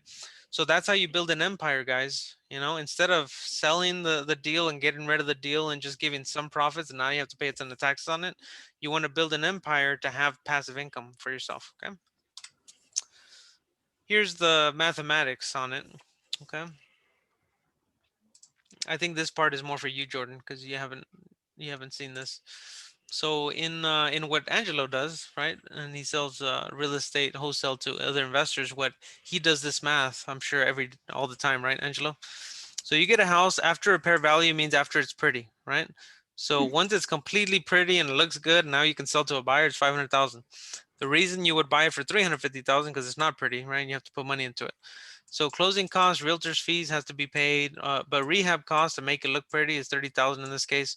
So that's how you build an empire, guys. Instead of selling the deal and getting rid of the deal and just giving some profits, and now you have to pay a ton of taxes on it, you want to build an empire to have passive income for yourself. Okay. Here's the mathematics on it. Okay. I think this part is more for you, Jordan, because you haven't seen this. So in what Angelo does, right, and he sells real estate wholesale to other investors. What he does this math, I'm sure all the time, right, Angelo? So you get a house after repair value means after it's pretty, right? So once it's completely pretty and it looks good, now you can sell to a buyer. It's 500,000. The reason you would buy it for 350,000 because it's not pretty, right? You have to put money into it. So closing costs, realtors fees has to be paid, but rehab costs to make it look pretty is 30,000 in this case.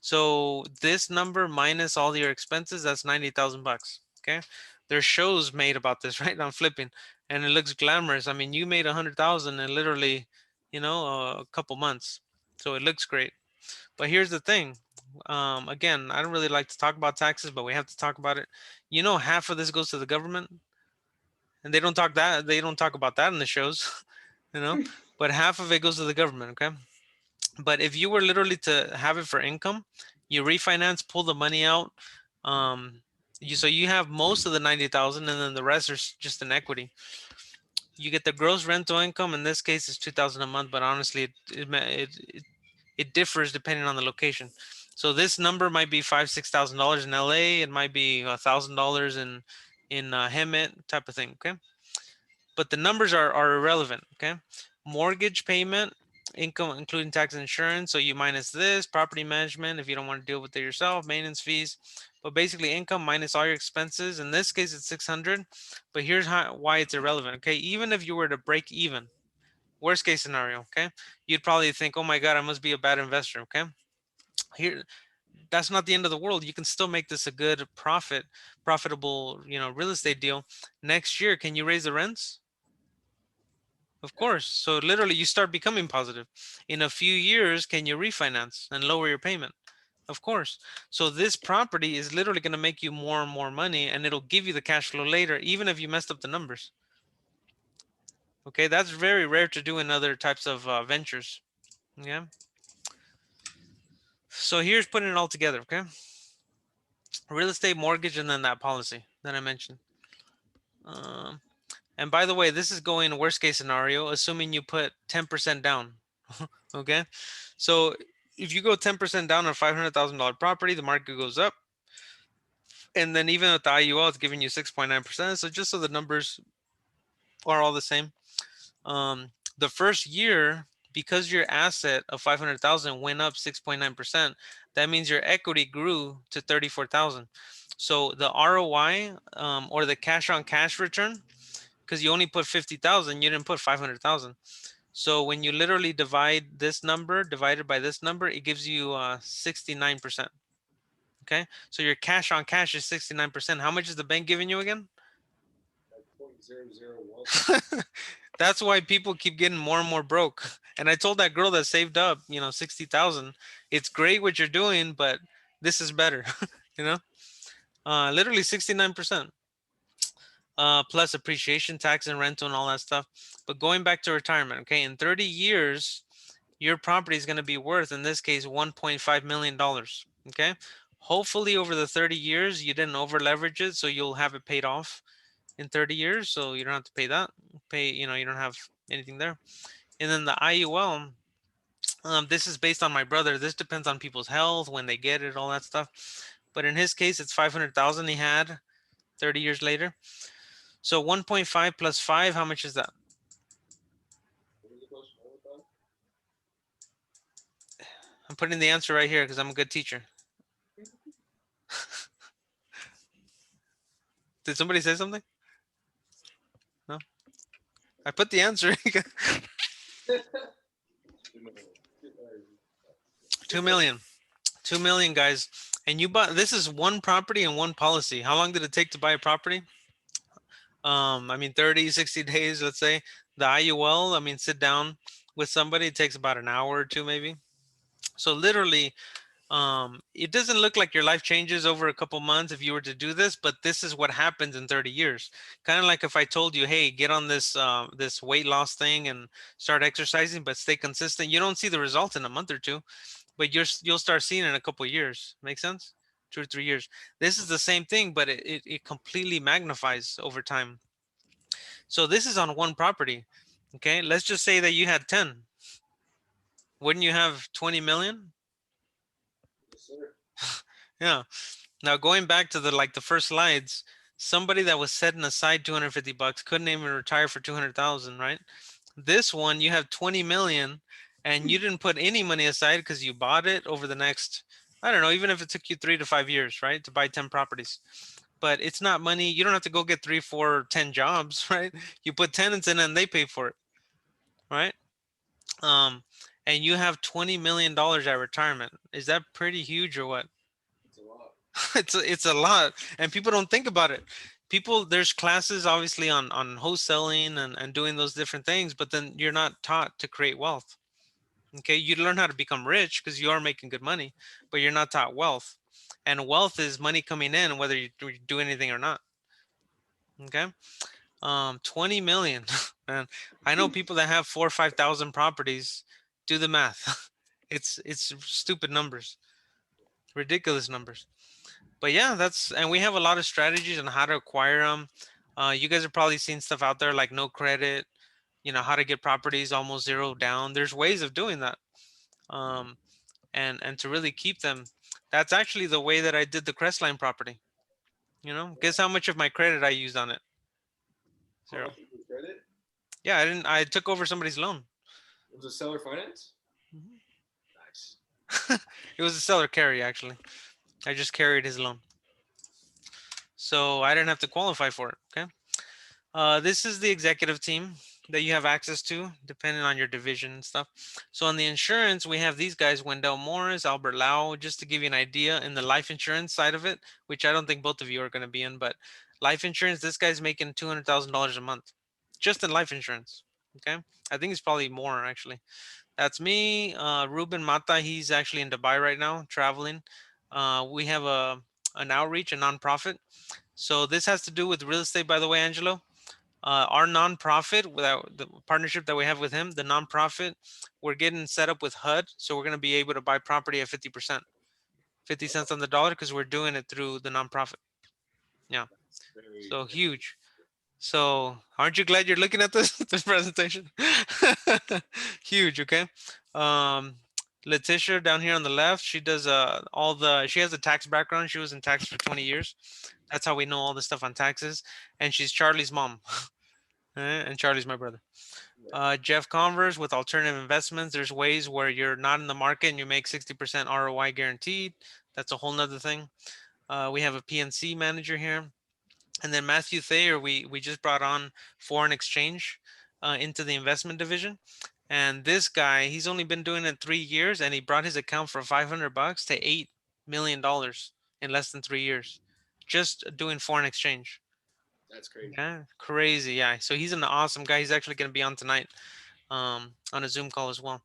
So this number minus all your expenses, that's 90,000 bucks. Okay. There's shows made about this, right? I'm flipping, and it looks glamorous. I mean, you made 100,000 in literally, a couple months. So it looks great. But here's the thing. Again, I don't really like to talk about taxes, but we have to talk about it. Half of this goes to the government, and they don't talk about that in the shows, you know, but half of it goes to the government. Okay. But if you were literally to have it for income, you refinance, pull the money out. So you have most of the 90,000, and then the rest is just an equity. You get the gross rental income. In this case, it's 2,000 a month, but honestly, it differs depending on the location. So this number might be $5,000-6,000 in LA. It might be $1,000 in Hemet type of thing. Okay. But the numbers are irrelevant. Okay. Mortgage payment, income including tax and insurance. So you minus this, property management if you don't want to deal with it yourself, maintenance fees. But basically income minus all your expenses. In this case, it's 600. But here's why it's irrelevant. Okay. Even if you were to break even, worst case scenario. Okay. You'd probably think, oh my God, I must be a bad investor. Okay. Here, that's not the end of the world. You can still make this a good profitable, real estate deal. Next year, can you raise the rents? Of course. So literally you start becoming positive. In a few years, can you refinance and lower your payment? Of course. So this property is literally going to make you more and more money, and it'll give you the cash flow later, even if you messed up the numbers. Okay, that's very rare to do in other types of ventures. Yeah. So here's putting it all together. Okay. Real estate, mortgage, and then that policy that I mentioned. And by the way, this is going worst case scenario, assuming you put 10% down. Okay. So if you go 10% down on a $500,000 property, the market goes up. And then even with the IUL, it's giving you 6.9%. So just so the numbers are all the same. The first year, because your asset of 500,000 went up 6.9%, that means your equity grew to 34,000. So the ROI or the cash on cash return, because you only put 50,000, you didn't put 500,000. So when you literally divide this number divided by this number, it gives you 69%. Okay, so your cash on cash is 69%. How much is the bank giving you again? 0.001. That's why people keep getting more and more broke. And I told that girl that saved up, 60,000. It's great what you're doing, but this is better. you know, literally 69%. Plus appreciation tax and rental and all that stuff. But going back to retirement, okay, in 30 years, your property is going to be worth, in this case, $1.5 million. Okay. Hopefully over the 30 years, you didn't over leverage it. So you'll have it paid off in 30 years. So you don't have to pay that. You don't have anything there. And then the IUL, this is based on my brother. This depends on people's health, when they get it, all that stuff. But in his case, it's 500,000 he had 30 years later. So 1.5 plus 5, how much is that? I'm putting the answer right here because I'm a good teacher. Did somebody say something? No? I put the answer. 2 million. 2 million, guys. And you bought, this is one property and one policy. How long did it take to buy a property? 30, 60 days, let's say. The IUL, sit down with somebody. It takes about an hour or two, maybe. So literally, it doesn't look like your life changes over a couple months if you were to do this, but this is what happens in 30 years. Kind of like if I told you, hey, get on this this weight loss thing and start exercising, but stay consistent. You don't see the results in a month or two, but you'll start seeing it in a couple of years. Make sense? 2 or 3 years. This is the same thing, but it completely magnifies over time. So this is on one property. Okay, let's just say that you had 10. Wouldn't you have 20 million? Yes, sir. Yeah. Now going back to the first slides, somebody that was setting aside 250 bucks couldn't even retire for 200,000, right? This one, you have 20 million and you didn't put any money aside because you bought it over the next, I don't know, even if it took you 3 to 5 years, right, to buy 10 properties. But it's not money. You don't have to go get 3, 4, 10 jobs, right? You put tenants in and they pay for it, right? And you have $20 million at retirement. Is that pretty huge or what? It's a lot. It's a lot, and people don't think about it. There's classes obviously on wholesaling and doing those different things, but then you're not taught to create wealth. Okay, you learn how to become rich because you are making good money, but you're not taught wealth. And wealth is money coming in whether you do anything or not. Okay. 20 million. Man, I know people that have 4 or 5,000 properties. Do the math. It's stupid numbers, ridiculous numbers. But yeah, and we have a lot of strategies on how to acquire them. You guys have probably seen stuff out there like no credit, how to get properties almost zero down. There's ways of doing that. And to really keep them. That's actually the way that I did the Crestline property. You know, guess how much of my credit I used on it? How 0. much was your credit? Yeah, I took over somebody's loan. It was a seller finance. Mhm. Nice. It was a seller carry, actually. I just carried his loan. So I didn't have to qualify for it. Okay. This is the executive team that you have access to, depending on your division and stuff. So on the insurance, we have these guys, Wendell Morris, Albert Lau, just to give you an idea in the life insurance side of it, which I don't think both of you are going to be in, but life insurance, this guy's making $200,000 a month just in life insurance. Okay. I think it's probably more actually. That's me. Ruben Mata, he's actually in Dubai right now, traveling. We have an outreach, a nonprofit. So this has to do with real estate, by the way, Angelo. Our nonprofit, without the partnership that we have with him, the nonprofit, we're getting set up with HUD. So we're going to be able to buy property at 50%, 50 cents on the dollar, because we're doing it through the nonprofit. Yeah. Very, So very. huge. So aren't you glad you're looking at this this presentation? Huge, okay. Um, Letitia down here on the left, she does she has a tax background. She was in tax for 20 years. That's how we know all the stuff on taxes. And she's Charlie's mom. And Charlie's my brother. Jeff Converse with alternative investments. There's ways where you're not in the market and you make 60% ROI guaranteed. That's a whole nother thing. We have a PNC manager here. And then Matthew Thayer, we just brought on foreign exchange into the investment division. And this guy, he's only been doing it 3 years, and he brought his account for $500 to $8 million in less than 3 years, just doing foreign exchange. That's crazy. Yeah, crazy. Yeah. So he's an awesome guy. He's actually going to be on tonight, on a Zoom call as well.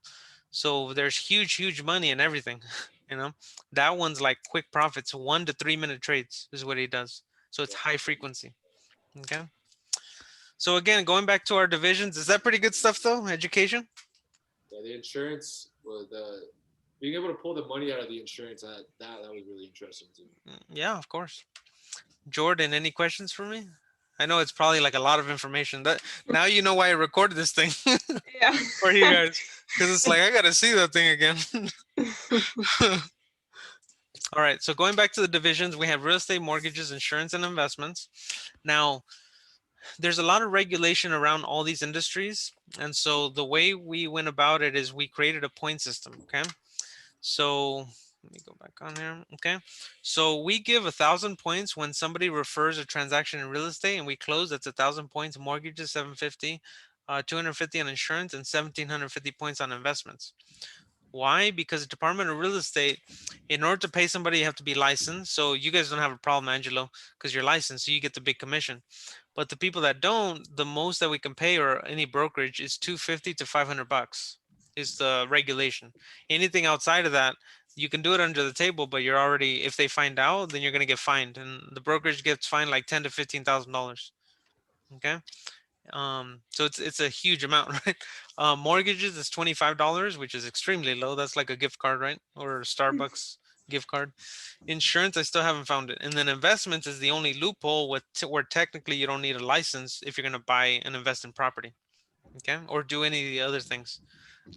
So there's huge money in everything. You know, that one's like quick profits, 1 to 3 minute trades is what he does. So it's high frequency. Okay. So again, going back to our divisions, is that pretty good stuff though? Education? Yeah, the insurance, well, the being able to pull the money out of the insurance, that was really interesting too. Yeah, of course. Jordan, any questions for me? I know it's probably like a lot of information. That now you know why I recorded this thing Yeah. for you guys, because it's like I gotta see that thing again. All right. So going back to the divisions, we have real estate, mortgages, insurance, and investments. Now, there's a lot of regulation around all these industries, and so the way we went about it is we created a point system. Okay. So let me go back on here. Okay. So we give 1,000 points when somebody refers a transaction in real estate and we close. That's 1,000 points. Mortgages 750, 250 on insurance, and 1,750 points on investments. Why? Because the Department of Real Estate, in order to pay somebody, you have to be licensed. So you guys don't have a problem, Angelo, because you're licensed, so you get the big commission. But the people that don't, the most that we can pay or any brokerage is 250 to $500 is the regulation. Anything outside of that, you can do it under the table, but you're already, if they find out, then you're gonna get fined, and the brokerage gets fined like $10,000 to $15,000. Okay. So it's a huge amount, right? Mortgages is $25, which is extremely low. That's like a gift card, right? Or a Starbucks gift card. Insurance, I still haven't found it. And then investments is the only loophole where technically you don't need a license if you're going to buy and invest in property, okay? Or do any of the other things.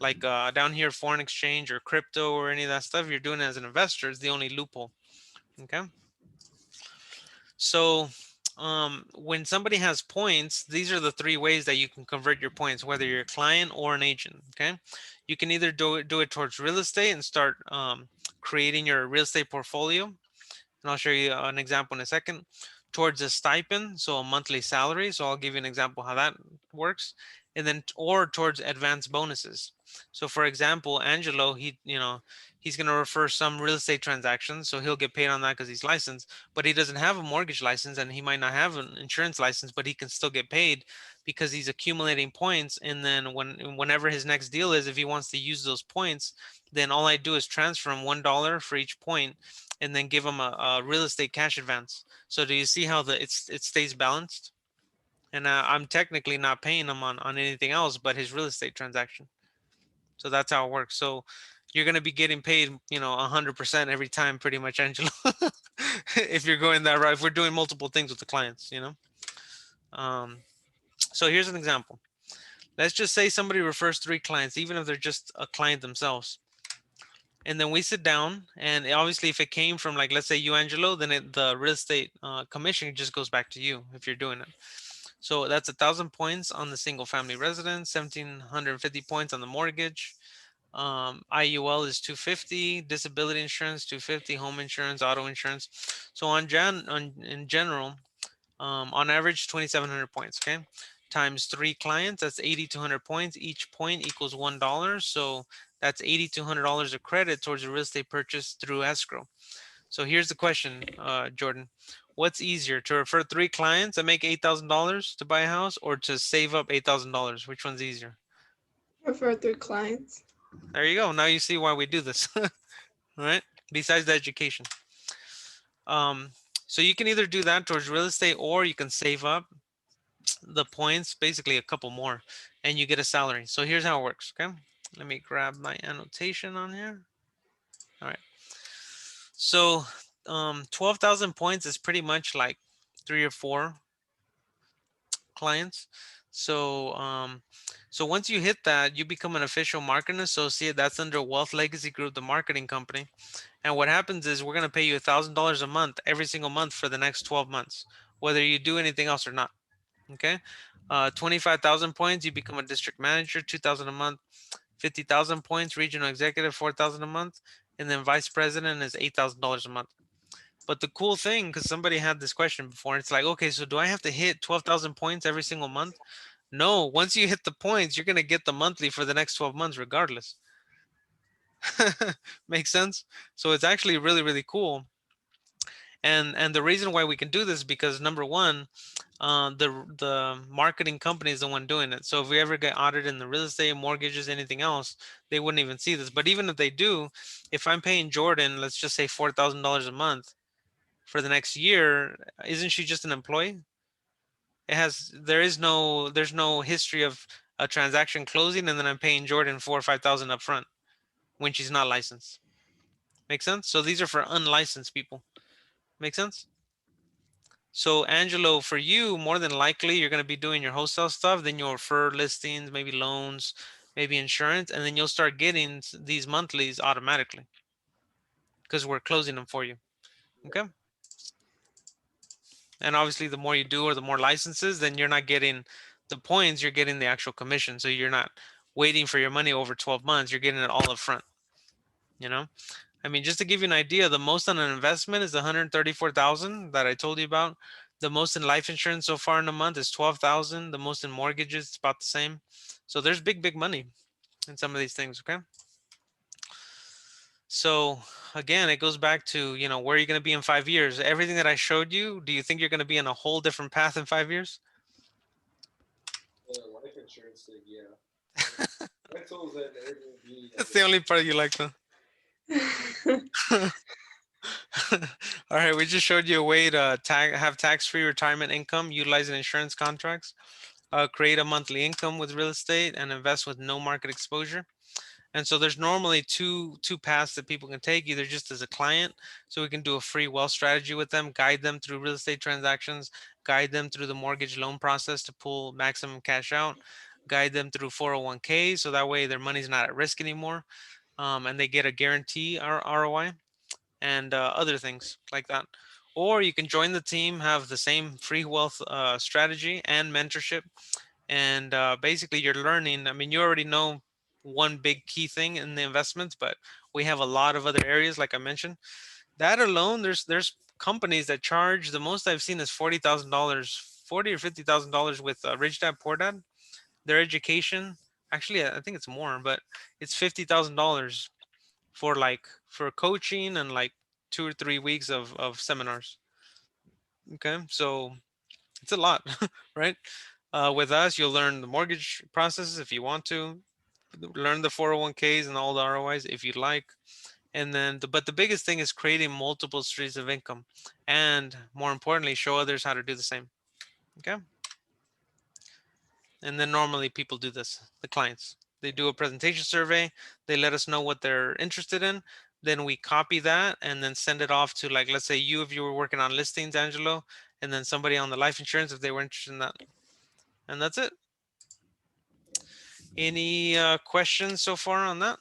Like down here, foreign exchange or crypto or any of that stuff, you're doing it as an investor. It's the only loophole, okay? So when somebody has points, these are the three ways that you can convert your points, whether you're a client or an agent. Okay. You can either do it towards real estate and start creating your real estate portfolio. And I'll show you an example in a second. Towards a stipend, so a monthly salary. So I'll give you an example how that works. And then, or towards advanced bonuses. So for example, Angelo, he's going to refer some real estate transactions. So he'll get paid on that because he's licensed, but he doesn't have a mortgage license and he might not have an insurance license, but he can still get paid because he's accumulating points. And then whenever his next deal is, if he wants to use those points, then all I do is transfer him $1 for each point and then give him a real estate cash advance. So do you see how it stays balanced? And I'm technically not paying him on anything else but his real estate transaction. So that's how it works. So you're going to be getting paid, 100% every time, pretty much, Angelo. If you're going that route, if we're doing multiple things with the clients. So here's an example. Let's just say somebody refers 3 clients, even if they're just a client themselves. And then we sit down, and obviously if it came from, like, let's say you, Angelo, then the real estate commission just goes back to you if you're doing it. So that's 1,000 points on the single family residence, 1,750 points on the mortgage. IUL is 250, disability insurance 250, home insurance, auto insurance. So in general, on average 2,700 points. Okay, times 3 clients, that's 8,200 points. Each point equals $1, so that's $8,200 of credit towards a real estate purchase through escrow. So here's the question, Jordan. What's easier, to refer 3 clients and make $8,000 to buy a house, or to save up $8,000? Which one's easier? Refer through clients. There you go. Now you see why we do this. All right. Besides the education. Um, so you can either do that towards real estate, or you can save up the points, basically a couple more, and you get a salary. So here's how it works. Okay. Let me grab my annotation on here. All right. So 12,000 points is pretty much like 3 or 4 clients. So so once you hit that, you become an official marketing associate. That's under Wealth Legacy Group, the marketing company. And what happens is we're going to pay you $1,000 a month every single month for the next 12 months, whether you do anything else or not. Okay. 25,000 points, you become a district manager, 2,000 a month. 50,000 points, regional executive, 4,000 a month. And then vice president is $8,000 a month. But the cool thing, because somebody had this question before, it's like, okay, so do I have to hit 12,000 points every single month? No, once you hit the points, you're going to get the monthly for the next 12 months regardless. Makes sense? So it's actually really, really cool. And the reason why we can do this is because, number one, the marketing company is the one doing it. So if we ever get audited in the real estate, mortgages, anything else, they wouldn't even see this. But even if they do, if I'm paying Jordan, let's just say $4,000 a month for the next year, isn't she just an employee? There's no history of a transaction closing and then I'm paying Jordan 4 or 5,000 up front when she's not licensed. Make sense? So these are for unlicensed people. Make sense? So Angelo, for you, more than likely, you're going to be doing your wholesale stuff. Then you'll refer listings, maybe loans, maybe insurance, and then you'll start getting these monthlies automatically because we're closing them for you. Okay. And obviously, the more you do or the more licenses, then you're not getting the points, you're getting the actual commission. So you're not waiting for your money over 12 months. You're getting it all up front. You know, I mean, just to give you an idea, the most on an investment is 134,000 that I told you about. The most in life insurance so far in a month is 12,000. The most in mortgages, it's about the same. So there's big, big money in some of these things. Okay. So again, it goes back to, where are you going to be in 5 years? Everything that I showed you, do you think you're going to be in a whole different path in 5 years? Life insurance thing, yeah. Rentals and Airbnb. That's the only part you like, though. All right, we just showed you a way to have tax-free retirement income utilizing insurance contracts, create a monthly income with real estate, and invest with no market exposure. And so there's normally two paths that people can take, either just as a client, so we can do a free wealth strategy with them, guide them through real estate transactions, guide them through the mortgage loan process to pull maximum cash out, guide them through 401k, so that way their money's not at risk anymore, and they get a guarantee ROI, and other things like that. Or you can join the team, have the same free wealth strategy and mentorship, and basically you're learning. I mean, you already know one big key thing in the investments, but we have a lot of other areas, like I mentioned. That alone, there's companies that charge, the most I've seen is $40,000, $40 or $50,000 with Rich Dad Poor Dad. Their education, actually, I think it's more, but it's $50,000 for coaching and like 2 or 3 weeks of seminars. Okay, so it's a lot, right? With us, you'll learn the mortgage processes if you want to, learn the 401ks and all the ROIs if you'd like. And then, but the biggest thing is creating multiple streams of income, and more importantly, show others how to do the same. Okay. And then normally people do this, the clients. They do a presentation survey, they let us know what they're interested in. Then we copy that and then send it off to, like, let's say you, if you were working on listings, Angelo, and then somebody on the life insurance if they were interested in that. And that's it. Any questions so far on that?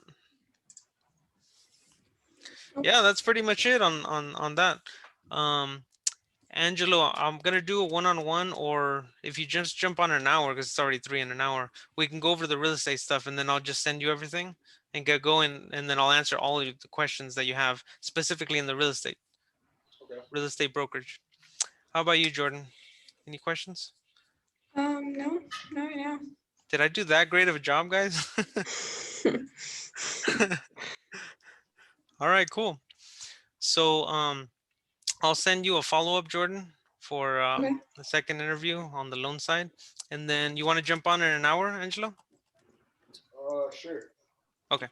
Yeah, that's pretty much it on that. Um, Angelo, I'm gonna do a one-on-one, or if you just jump on an hour, because it's already 3 in an hour, we can go over the real estate stuff, and then I'll just send you everything and get going, and then I'll answer all of the questions that you have specifically in the Okay. real estate brokerage. How about you, Jordan? Any questions? No, no, yeah. Did I do that great of a job, guys? All right, cool. So I'll send you a follow-up, Jordan, for Okay. the second interview on the loan side. And then you want to jump on in an hour, Angelo? Sure. Okay.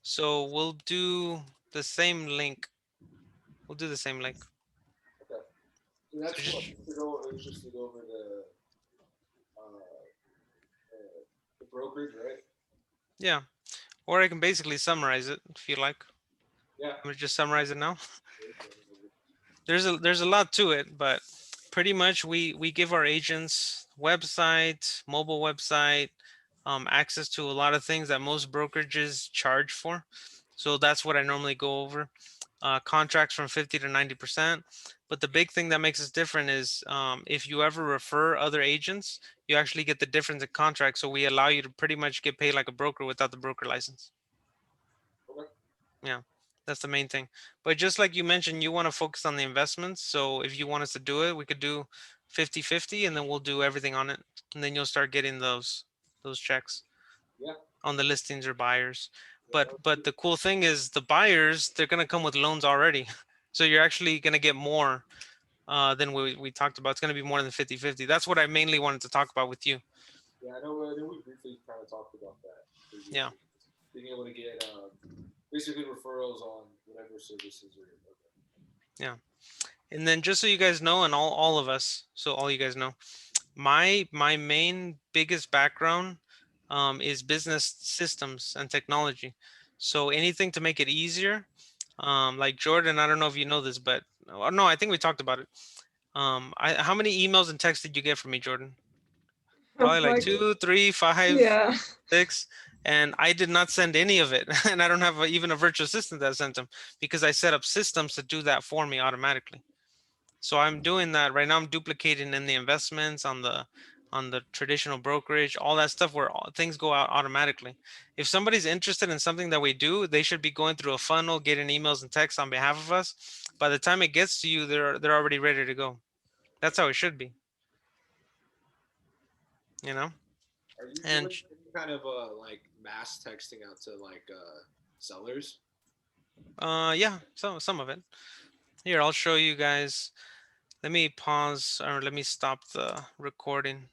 So we'll do the same link. We'll do the same link. Okay. So So that's what just, to go. It was just to go over the brokerage, right? yeah. Or I can basically summarize it if you like. Yeah. I'm gonna just summarize it now. Sure. There's a lot to it, but pretty much we give our agents website, mobile website, access to a lot of things that most brokerages charge for. So that's what I normally go over. Contracts from 50 to 90%. But the big thing that makes us different is if you ever refer other agents, you actually get the difference in contracts. So we allow you to pretty much get paid like a broker without the broker license. Okay. Yeah, that's the main thing. But just like you mentioned, you want to focus on the investments. So if you want us to do it, we could do 50-50, and then we'll do everything on it. And then you'll start getting those checks Yeah. on the listings or buyers. Yeah. But the cool thing is the buyers, they're gonna come with loans already. So you're actually gonna get more than we talked about. It's gonna be more than 50-50. That's what I mainly wanted to talk about with you. Yeah. I know we briefly kind of talked about that Yeah. previously. Being able to get basically referrals on whatever services are. Okay. Yeah. And then just so you guys know, and all of us, so all you guys know, my main biggest background is business systems and technology. So anything to make it easier. Like Jordan, I don't know if you know this, but oh, no, I think we talked about it. How many emails and texts did you get from me, Jordan? Probably like Like, 2, 3, 5, yeah. 6, and I did not send any of it, and I don't have even a virtual assistant that sent them because I set up systems to do that for me automatically. So I'm doing that right now. I'm duplicating in the investments on the traditional brokerage, all that stuff where things go out automatically. If somebody's interested in something that we do, they should be going through a funnel, getting emails and texts on behalf of us. By the time it gets to you, they're already ready to go. That's how it should be, you know? Are you And doing any kind of like mass texting out to like sellers? yeah, some of it. Here, I'll show you guys. Let me pause or let me stop the recording.